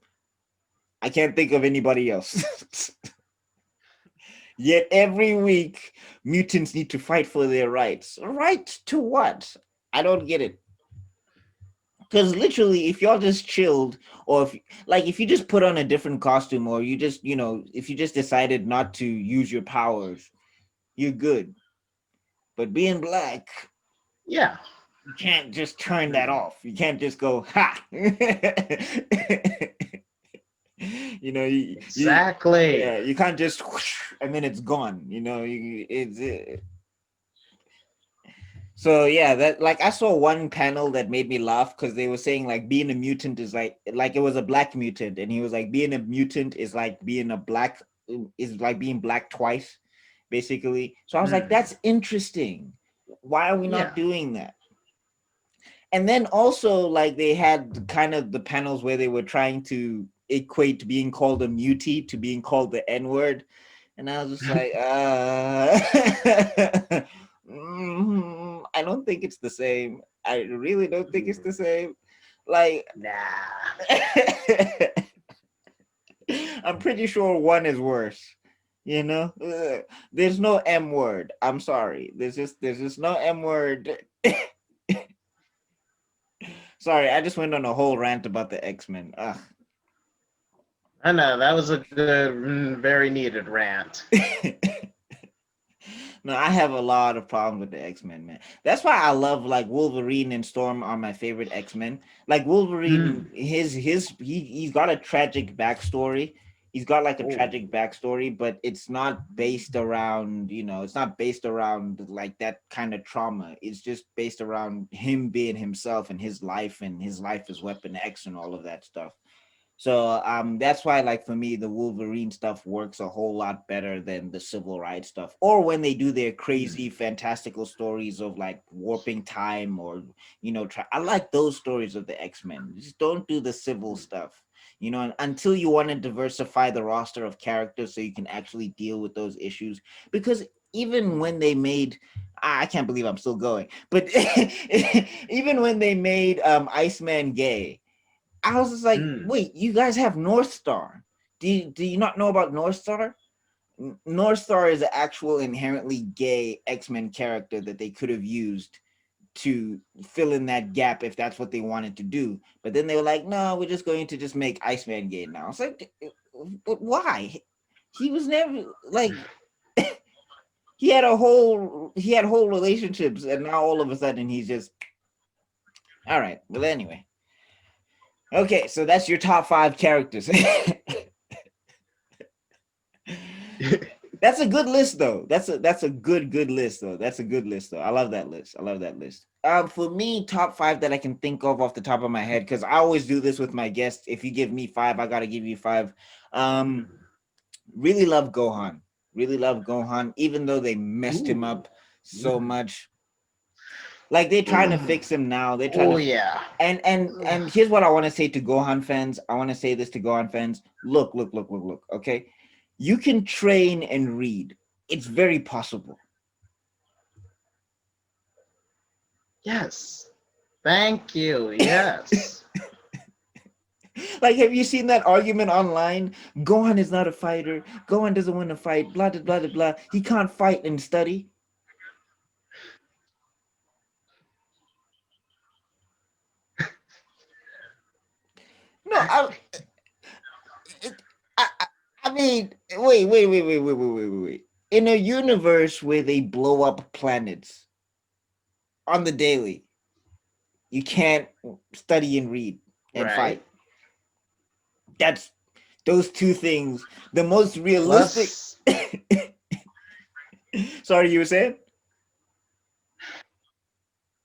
A: I can't think of anybody else. Yet every week mutants need to fight for their rights. Right to what? I don't get it. Because literally, if y'all just chilled, or if you just put on a different costume, or you just, if you just decided not to use your powers, you're good. But being black,
B: Yeah.
A: you can't just turn that off. You can't just go, ha.
B: Exactly.
A: Yeah, you can't just whoosh, and then it's gone. So yeah, that like I saw one panel that made me laugh because they were saying like being a mutant is like it was a black mutant, and he was like being a mutant is like being a black is like being black twice, basically. So I was like, that's interesting. Why are we not
B: Yeah.
A: doing that? And then also like they had kind of the panels where they were trying to equate being called a mutie to being called the N-word. And I was just like, I don't think it's the same. I really don't think it's the same. Like,
B: Nah.
A: I'm pretty sure one is worse. There's no M word. I'm sorry. There's just no M word. Sorry, I just went on a whole rant about the X-Men. Ugh.
B: I know, that was a good, very needed rant.
A: No, I have a lot of problems with the X-Men, man. That's why I love like Wolverine and Storm are my favorite X-Men. Like Wolverine, he's got a tragic backstory. He's got like a
B: Oh.
A: tragic backstory, but it's not based around, it's not based around like that kind of trauma. It's just based around him being himself and his life as Weapon X and all of that stuff. So that's why like for me the Wolverine stuff works a whole lot better than the civil rights stuff. Or when they do their crazy fantastical stories of like warping time or I like those stories of the X-Men. Just don't do the civil stuff. Until you want to diversify the roster of characters so you can actually deal with those issues. Because even when they made I can't believe I'm still going, but even when they made Iceman gay, I was just like, wait, you guys have North Star. Do you not know about North Star? North Star is an actual inherently gay X-Men character that they could have used to fill in that gap if that's what they wanted to do. But then they were like, no, we're just going to just make Iceman gay now. It's like, but why? He was never like he had whole relationships, and now all of a sudden he's just all right. Well, anyway. Okay, so that's your top 5 characters. That's a good list, though. That's a good list, though. That's a good list, though. I love that list. I love that list. For me, top 5 that I can think of off the top of my head, because I always do this with my guests. If you give me 5, I gotta give you 5. Really love Gohan. Really love Gohan, even though they messed him up so much. Like they're trying to fix him now. They're trying
B: Oh,
A: to
B: yeah.
A: and here's what I want to say to Gohan fans. I want to say this to Gohan fans. Look. Okay, you can train and read. It's very possible.
B: Yes. Thank you. Yes.
A: Like, have you seen that argument online? Gohan is not a fighter. Gohan doesn't want to fight. Blah blah blah blah. He can't fight and study. No, I, I I mean, wait. In a universe where they blow up planets on the daily, You can't study and read and
B: Right.
A: fight. That's those two things. The most realistic.
B: Plus,
A: Sorry, you were saying?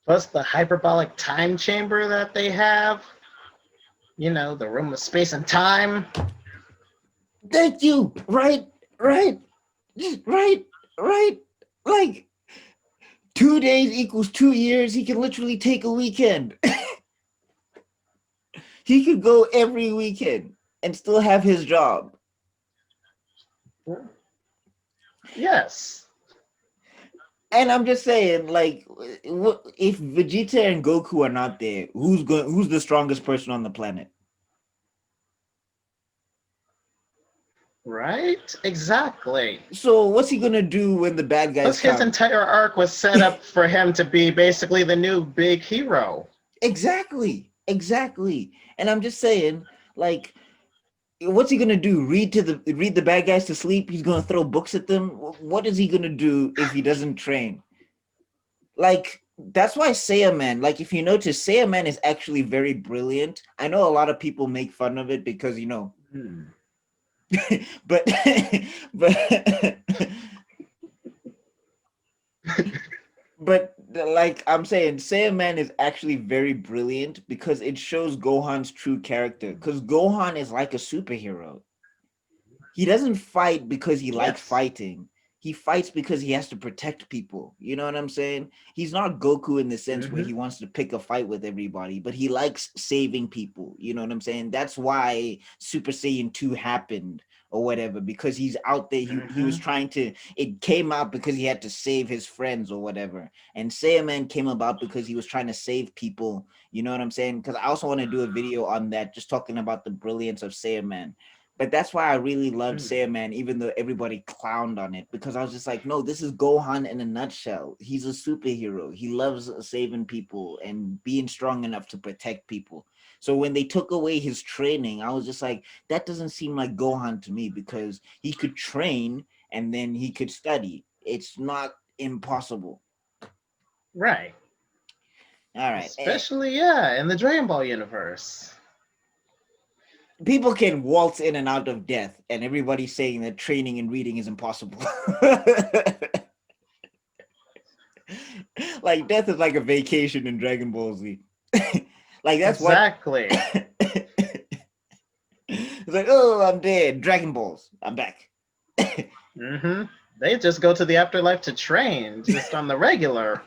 B: plus the hyperbolic time chamber that they have. You know, the room of space and time.
A: Thank you. Right, right, right, right. Like 2 days equals 2 years. He can literally take a weekend. He could go every weekend and still have his job.
B: Yes.
A: And I'm just saying, like, if Vegeta and Goku are not there, who's going? Who's the strongest person on the planet?
B: Right? Exactly.
A: So what's he gonna do when the bad guys
B: Plus, his
A: come?
B: entire arc was set up for him to be basically the new big hero.
A: Exactly, exactly. And I'm just saying, like, what's he gonna do? Read the bad guys to sleep? He's gonna throw books at them. What is he gonna do if he doesn't train? Like, that's why Saiyaman, like, if you notice, Saiyaman is actually very brilliant. I know a lot of people make fun of it because
B: Hmm.
A: but but but like I'm saying, Saiyaman is actually very brilliant because it shows Gohan's true character. Because Gohan is like a superhero. He doesn't fight because he likes
B: Yes.
A: fighting. He fights because he has to protect people. You know what I'm saying? He's not Goku in the sense where
B: Hmm.
A: he wants to pick a fight with everybody, but he likes saving people. You know what I'm saying? That's why Super Saiyan 2 happened or whatever, because he's out there. He was
B: Hmm.
A: trying to, it came out because he had to save his friends or whatever. And Saiyaman came about because he was trying to save people. You know what I'm saying? Because I also want to do a video on that, just talking about the brilliance of Saiyaman. But that's why I really loved Saiyaman, even though everybody clowned on it, because I was just like, no, this is Gohan in a nutshell. He's a superhero. He loves saving people and being strong enough to protect people. So when they took away his training, I was just like, that doesn't seem like Gohan to me, because he could train and then he could study. It's not impossible.
B: Right.
A: All right.
B: Especially, yeah, in the Dragon Ball universe.
A: People can waltz in and out of death, and everybody's saying that training and reading is impossible. Like death is like a vacation in Dragon Ball Z. Like that's what.
B: Exactly.
A: It's like, oh, I'm dead. Dragon Balls, I'm back.
B: Hmm. They just go to the afterlife to train, just on the regular.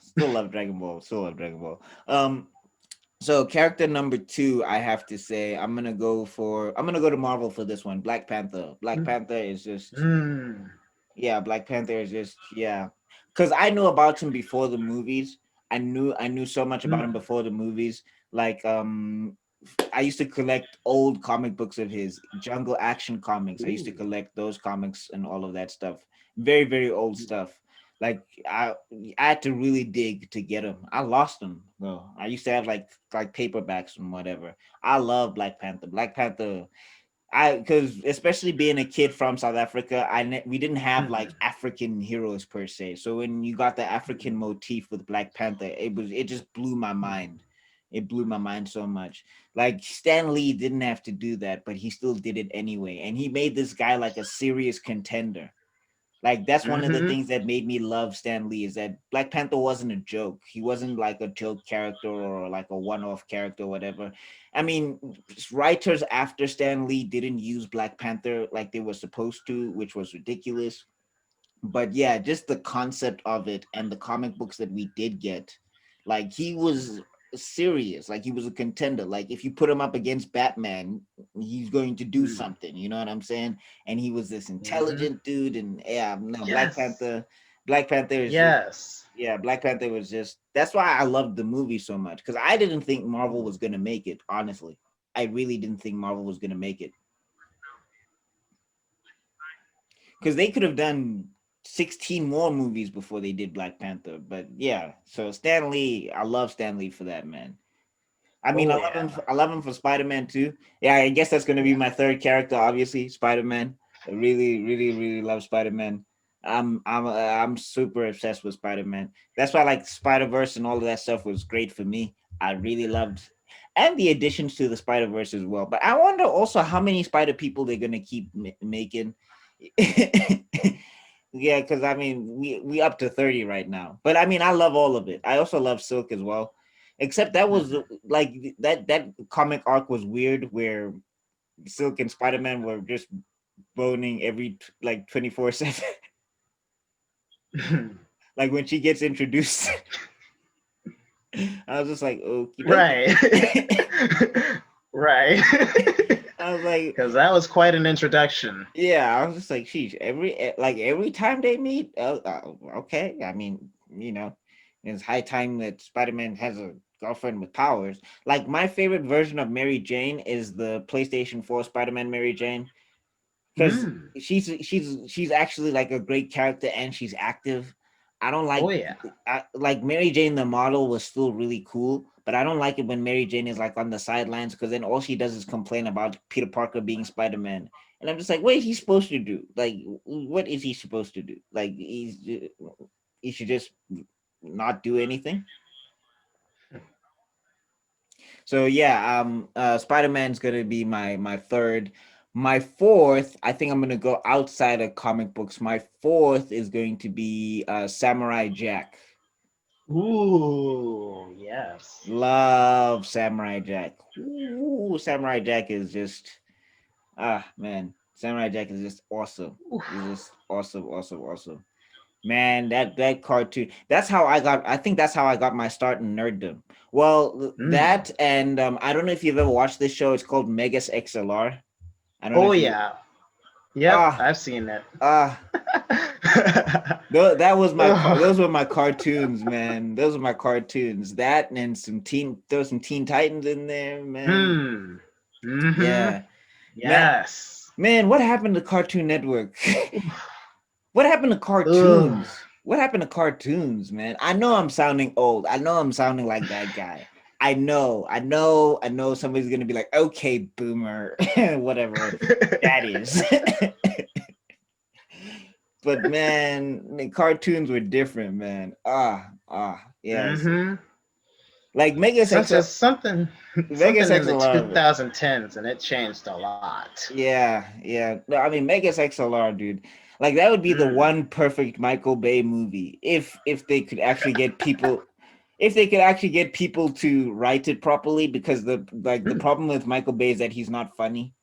A: Still love Dragon Ball. Still love Dragon Ball. So character number two, I have to say, I'm gonna go to Marvel for this one. Black Panther. Black Panther is just
B: Mm.
A: yeah, Black Panther is just yeah. Because I knew about him before the movies. I knew so much about him
B: Mm.
A: before the movies. Like I used to collect old comic books of his, Jungle Action comics. I used to
B: Ooh.
A: collect those comics and all of that stuff. Very, very old stuff. Like I had to really dig to get them. I lost them though. I used to have like paperbacks and whatever. I love Black Panther. Black Panther. Because especially being a kid from South Africa, we didn't have like
B: Mm.
A: African heroes per se. So when you got the African motif with Black Panther, it just blew my mind. It blew my mind so much. Like Stan Lee didn't have to do that, but he still did it anyway, and he made this guy like a serious contender. Like that's one of the
B: Hmm.
A: things that made me love Stan Lee, is that Black Panther wasn't a joke. He wasn't like a joke character or like a one-off character or whatever. I mean, writers after Stan Lee didn't use Black Panther like they were supposed to, which was ridiculous. But yeah, just the concept of it and the comic books that we did get, like he was serious, like he was a contender. Like if you put him up against Batman, he's going to do
B: Mm.
A: something, you know what I'm saying? And he was this
B: Hmm.
A: intelligent dude, and yeah, no,
B: Yes.
A: Black Panther is just
B: Yes.
A: yeah, Black Panther was just, that's why I loved the movie so much, because I didn't think Marvel was gonna make it, honestly. I really didn't think Marvel was gonna make it, because they could have done 16 more movies before they did Black Panther. But yeah, so Stan Lee, I love Stan Lee for that, man. I mean,
B: Oh yeah.
A: I love him for Spider-Man too. Yeah, I guess that's gonna be
B: Yeah.
A: my third character, obviously, Spider-Man. I really, really, really love Spider-Man. I'm super obsessed with Spider-Man. That's why like Spider-Verse and all of that stuff was great for me. I really loved, and the additions to the Spider-Verse as well. But I wonder also how many Spider people they're gonna keep making. Yeah, because I mean we up to 30 right now. But I mean I love all of it. I also love Silk as well. Except that was like that comic arc was weird where Silk and Spider-Man were just boning every like 24/7. Like when she gets introduced, I was just like, okie
B: Right.
A: dokie.
B: Right.
A: I was like,
B: Because that was quite an introduction.
A: yeah, I was just like, sheesh, every time they meet, okay. I mean, it's high time that Spider-Man has a girlfriend with powers. Like my favorite version of Mary Jane is the PlayStation 4 Spider-Man Mary Jane. Because
B: Mm.
A: she's actually like a great character and she's active. I don't
B: Oh
A: like
B: yeah.
A: like Mary Jane the model was still really cool, but I don't like it when Mary Jane is like on the sidelines because then all she does is complain about Peter Parker being Spider Man, and I'm just like, what is he supposed to do? Like, what is he supposed to do? Like, he should just not do anything. So yeah, Spider Man's gonna be my third. My fourth, I think I'm gonna go outside of comic books. My fourth is going to be Samurai Jack.
B: Ooh, yes.
A: Love Samurai Jack. Ooh, Samurai Jack is just man, Samurai Jack is just awesome. He's
B: Oof.
A: just awesome, awesome, awesome. Man, that cartoon. That's how I got. I think that's how I got my start in nerddom. Well,
B: Mm.
A: that and I don't know if you've ever watched this show. It's called Megas XLR. I don't know
B: Oh
A: if you.
B: yeah. Yep,
A: Ah
B: I've seen it.
A: ah. That was my
B: Ugh.
A: those were my cartoons, man. Those were my cartoons. That and some teen there was some Teen Titans in there, man.
B: Hmm. Mm-hmm.
A: Yeah, man.
B: Yes.
A: Man, what happened to Cartoon Network? What happened to
B: Ugh.
A: cartoons? What happened to cartoons, man? I know I'm sounding old. I know I'm sounding like that guy. I know somebody's gonna be like, okay, boomer, whatever that is. But man, the cartoons were different, man. Yes.
B: Mm-hmm.
A: Like
B: Such as something
A: Megas
B: something in the
A: XLR.
B: 2010s, and it changed a lot.
A: Yeah, yeah. No, I mean Megas XLR, dude. Like that would be the
B: Mm.
A: one perfect Michael Bay movie if they could actually get people if they could actually get people to write it properly because the problem with Michael Bay is that he's not funny.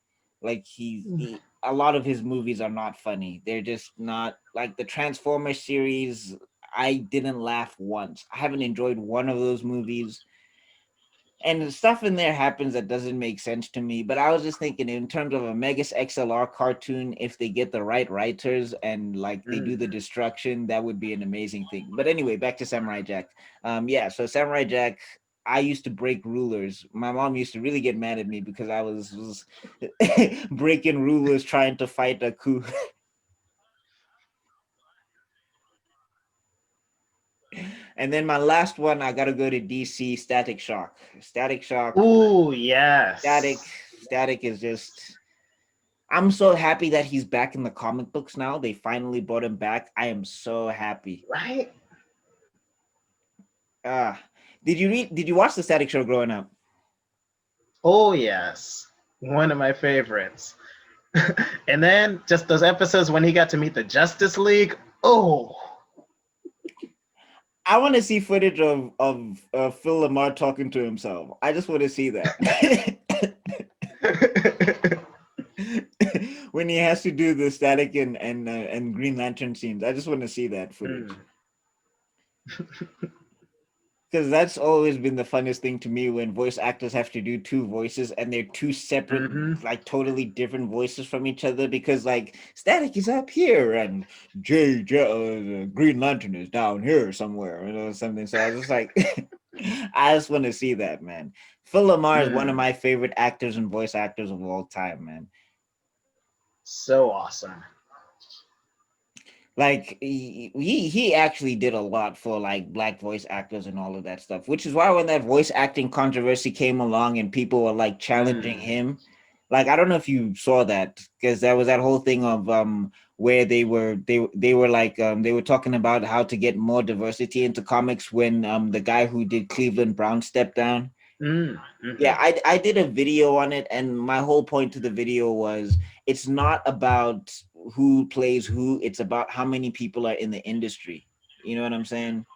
A: Like a lot of his movies are not funny. They're just not like the Transformers series. I didn't laugh once. I haven't enjoyed one of those movies and the stuff in there happens that doesn't make sense to me. But I was just thinking, in terms of a Megas XLR cartoon, if they get the right writers and like they do the
B: Mm.
A: destruction, that would be an amazing thing. But anyway, back to Samurai Jack. Yeah, so Samurai Jack. I used to break rulers. My mom used to really get mad at me because I was breaking rulers trying to fight a coup. And then my last one, I gotta go to DC. Static Shock. Static Shock.
B: Ooh,
A: Static.
B: yes.
A: Static is just I'm so happy that he's back in the comic books now. They finally brought him back. I am so happy.
B: Right?
A: Ah, did you watch the Static Show growing up?
B: Oh, yes. One of my favorites. And then just those episodes when he got to meet the Justice League. Oh.
A: I want to see footage of Phil Lamar talking to himself. I just want to see that. When he has to do the Static and Green Lantern scenes. I just want to see that footage.
B: Mm.
A: Because that's always been the funnest thing to me when voice actors have to do two voices and they're two separate,
B: Mm-hmm.
A: like totally different voices from each other. Because like Static is up here and Green Lantern is down here somewhere, something. So I was just like, I just want to see that, man. Phil Lamar is one of
B: Mm.
A: my favorite actors and voice actors of all time, man.
B: So awesome.
A: Like he actually did a lot for like black voice actors and all of that stuff, which is why when that voice acting controversy came along and people were like challenging
B: Mm.
A: him, Like I don't know if you saw that because there was that whole thing of where they were like they were talking about how to get more diversity into comics when the guy who did Cleveland Brown stepped down.
B: Mm,
A: Yeah,
B: hmm.
A: I did a video on it, and my whole point to the video was it's not about who plays who, it's about how many people are in the industry. You know what I'm saying?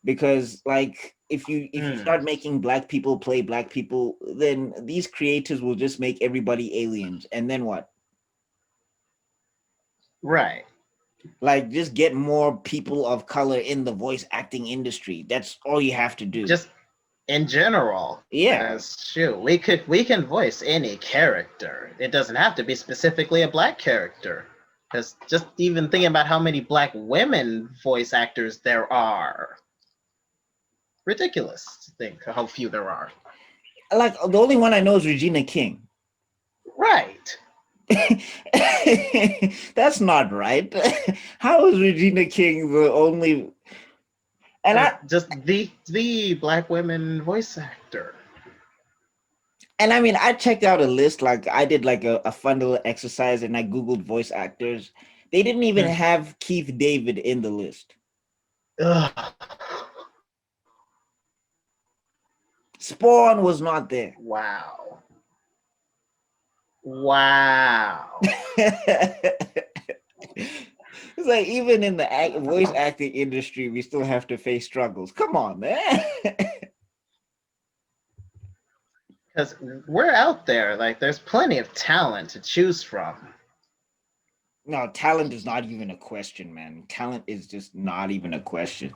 A: Because like if you
B: Mm,
A: start making black people play black people, then these creators will just make everybody aliens. And then what?
B: right.
A: Like just get more people of color in the voice acting industry. That's all you have to do.
B: Just in general,
A: Yeah.
B: because shoot, we can voice any character. It doesn't have to be specifically a black character. Because just even thinking about how many black women voice actors there are, ridiculous to think how few there are.
A: Like the only one I know is Regina King.
B: Right.
A: That's not right. How is Regina King the only? And
B: Just the black women voice actor.
A: I mean, I checked out a list. Like I did like a fun little exercise, and I googled voice actors. They didn't even
B: Mm.
A: have Keith David in the list.
B: Ugh.
A: Spawn was not there.
B: Wow. Wow.
A: It's like even in the voice acting industry, we still have to face struggles. Come on, man.
B: Because we're out there, like there's plenty of talent to choose from.
A: No, talent is not even a question, man. Talent is just not even a question.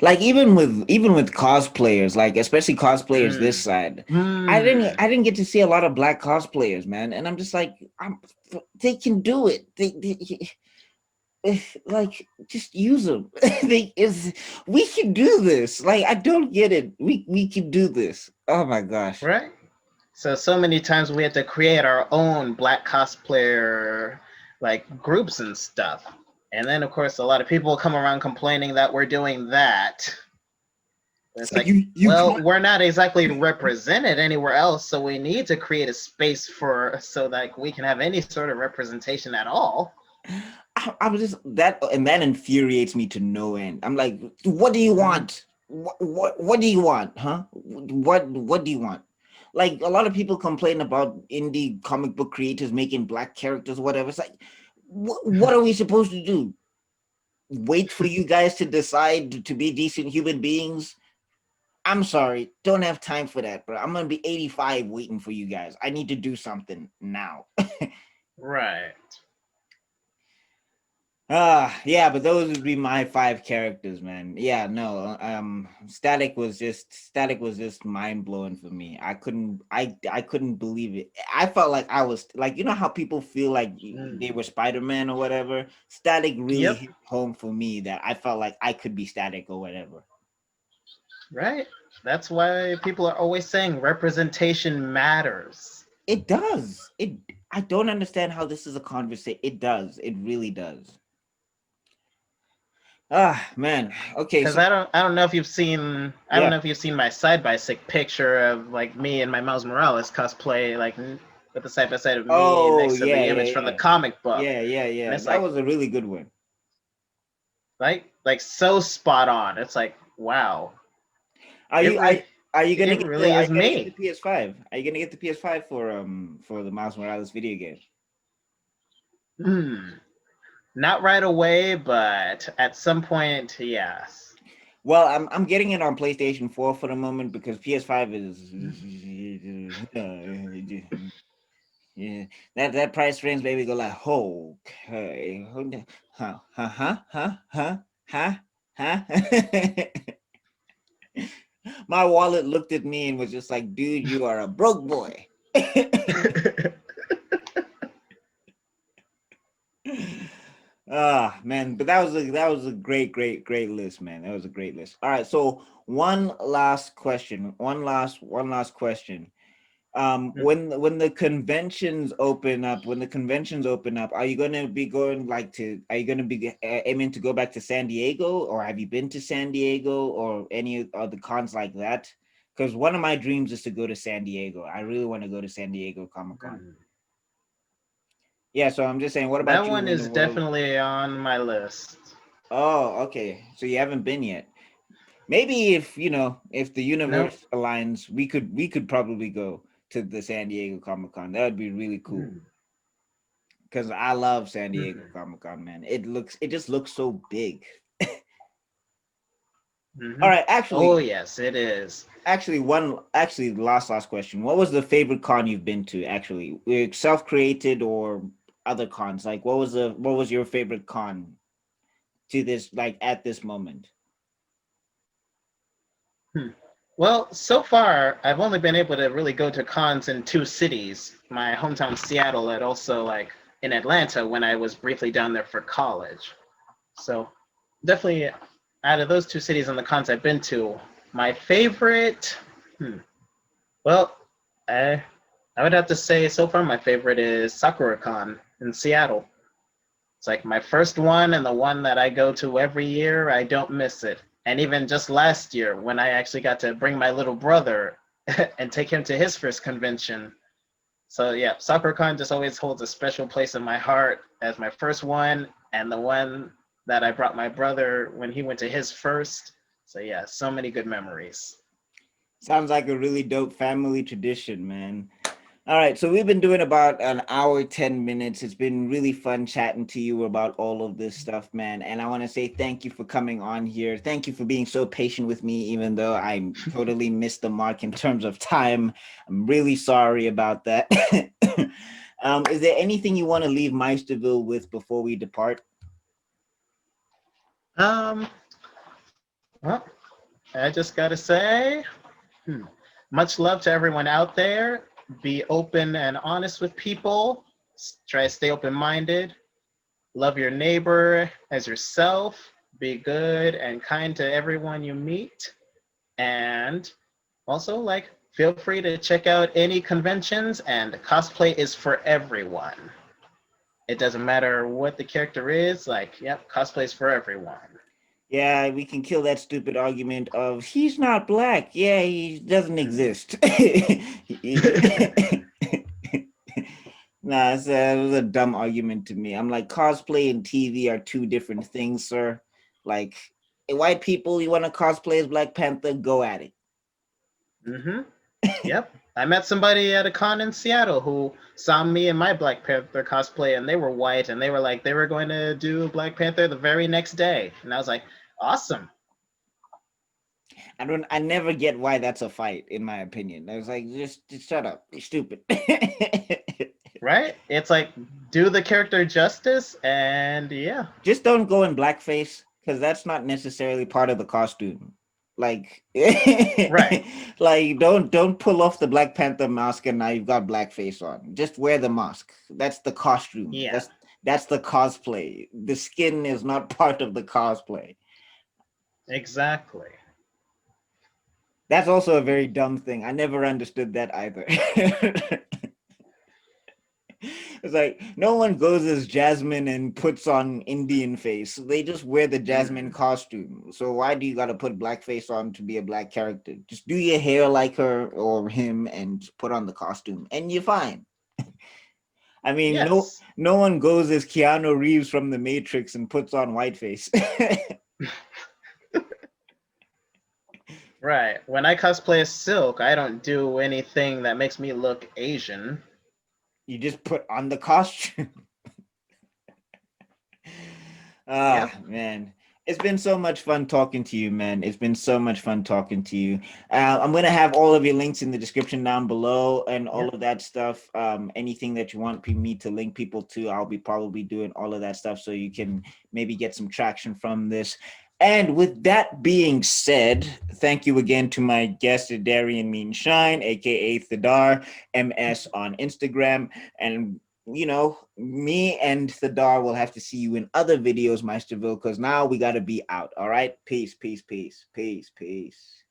A: Like even with cosplayers, like especially cosplayers this
B: Mm.
A: side,
B: Hmm.
A: I didn't get to see a lot of black cosplayers, man. And I'm just like, they can do it. Like just use them. They is we can do this. Like I don't get it. We can do this. Oh my gosh.
B: Right? So many times we had to create our own black cosplayer like groups and stuff. And then of course a lot of people come around complaining that we're doing that.
A: It's
B: It's
A: like
B: like,
A: you
B: well,
A: can't.
B: we're not exactly represented anywhere else, so we need to create a space for so that we can have any sort of representation at all.
A: I was just that, and that infuriates me to no end. I'm like, what do you
B: Mm,
A: want? What do you want, huh? What do you want? Like a lot of people complain about indie comic book creators making black characters, whatever. It's like, what are we supposed to do? Wait for you guys to decide to be decent human beings? I'm sorry, don't have time for that, bro. I'm gonna be 85 waiting for you guys. I need to do something now.
B: right.
A: Yeah, but those would be my five characters, man. Yeah, no, Static was just mind blowing for me. I couldn't believe it. I felt like I was like, you know how people feel like
B: Mm,
A: they were Spider-Man or whatever. Static really
B: yep.
A: hit home for me that I felt like I could be Static or whatever.
B: Right. That's why people are always saying representation matters.
A: It does. I don't understand how this is a conversation. It does. It really does. Man. Okay,
B: Because
A: so
B: I don't know if you've seen I don't
A: yeah.
B: know if you've seen my side by side picture of like me and my Miles Morales cosplay like with the side by side of me
A: Oh,
B: next to
A: yeah,
B: the
A: yeah,
B: image from the
A: yeah.
B: comic book,
A: Yeah, yeah,
B: and
A: yeah.
B: it's
A: That
B: like
A: was a really good one.
B: like so spot on. It's like wow,
A: Are
B: it
A: you
B: re-
A: are you gonna
B: it
A: get the
B: really is me.
A: PS5? Are you gonna get the PS5 for the Miles Morales video game?
B: Hmm. Not right away, but at some point, yes.
A: Well, I'm getting it on PlayStation 4 for the moment because PS5 is yeah, that price range baby go like okay. Huh, huh, huh, huh, huh, huh, huh. My wallet looked at me and was just like, dude, you are a broke boy. Man, but that was a great list, man. That was a great list. All right, so one last question. One last question. When the conventions open up, are you gonna be going like to? Are you gonna be aiming to go back to San Diego, or have you been to San Diego or any other cons like that? because one of my dreams is to go to San Diego. I really want to go to San Diego Comic Con.
B: Hmm.
A: Yeah, so I'm just saying, what
B: That
A: about
B: one
A: you in the
B: is
A: world?
B: definitely on my list.
A: Oh, okay. So you haven't been yet. Maybe if if the
B: No.
A: universe aligns, we could probably go to the San Diego Comic Con. That would be really cool.
B: Hmm.
A: Because I love San Diego
B: Hmm.
A: Comic Con, man. It just looks so big. All
B: Hmm.
A: right,
B: Oh
A: actually,
B: yes, it is.
A: last question. What was the favorite con you've been to? Actually, self-created or other cons? Like, what was your favorite con to this, like, at this moment?
B: Hmm. Well, so far I've only been able to really go to cons in two cities: my hometown Seattle, and also like in Atlanta when I was briefly down there for college. So definitely, out of those two cities and the cons I've been to, my favorite. Hmm, well, I I would have to say so far my favorite is SakuraCon in Seattle. It's like my first one and the one that I go to every year. I don't miss it. And even just last year, when I actually got to bring my little brother and take him to his first convention. So yeah, SakuraCon just always holds a special place in my heart as my first one and the one that I brought my brother when he went to his first. So yeah, so many good memories.
A: Sounds like a really dope family tradition, man. All right, so we've been doing about an hour, 10 minutes. It's been really fun chatting to you about all of this stuff, man. And I want to say thank you for coming on here. Thank you for being so patient with me, even though I totally missed the mark in terms of time. I'm really sorry about that. Is there anything you want to leave Meisterville with before we depart?
B: Um, well, I just gotta say, hmm, much love to everyone out there. Be open and honest with people. Try to stay open minded. Love your neighbor as yourself. Be good and kind to everyone you meet. And also, like, feel free to check out any conventions, and cosplay is for everyone. It doesn't matter what the character is, like, yep, cosplay is for everyone.
A: Yeah, we can kill that stupid argument of he's not black. Yeah, he doesn't
B: Mhm.
A: exist. Nah, it was a dumb argument to me. I'm like, cosplay and TV are two different things, sir. Like, white people, you want to cosplay as Black Panther, go at it.
B: Hmm. Yep. I met somebody at a con in Seattle who saw me in my Black Panther cosplay, and they were white, and they were like, they were going to do Black Panther the very next day. And I was like, awesome.
A: I never get why that's a fight, in my opinion. I was like, just shut up. You're stupid.
B: Right? It's like, do the character justice, and yeah.
A: Just don't go in blackface because that's not necessarily part of the costume. Like,
B: Right.
A: like don't pull off the Black Panther mask and now you've got blackface on. Just wear the mask. That's the costume.
B: Yeah.
A: That's the cosplay. The skin is not part of the cosplay.
B: Exactly.
A: That's also a very dumb thing. I never understood that either. It's like no one goes as Jasmine and puts on Indian face. They just wear the Jasmine
B: Mm.
A: costume. So why do you got to put blackface on to be a black character? Just do your hair like her or him and put on the costume, and you're fine. I mean,
B: Yes.
A: no one goes as Keanu Reeves from The Matrix and puts on whiteface.
B: Right. When I cosplay as Silk, I don't do anything that makes me look Asian.
A: You just put on the costume. Ah,
B: Yep.
A: man. It's been so much fun talking to you, man. It's been so much fun talking to you. I'm going to have all of your links in the description down below and all
B: Yep.
A: of that stuff. Anything that you want me to link people to, I'll be probably doing all of that stuff so you can maybe get some traction from this. And with that being said, thank you again to my guest, Darian Mean Shine, aka Thadar MS on Instagram. And me and Thadar will have to see you in other videos, Meisterville, because now we got to be out. All right. Peace, peace, peace, peace, peace.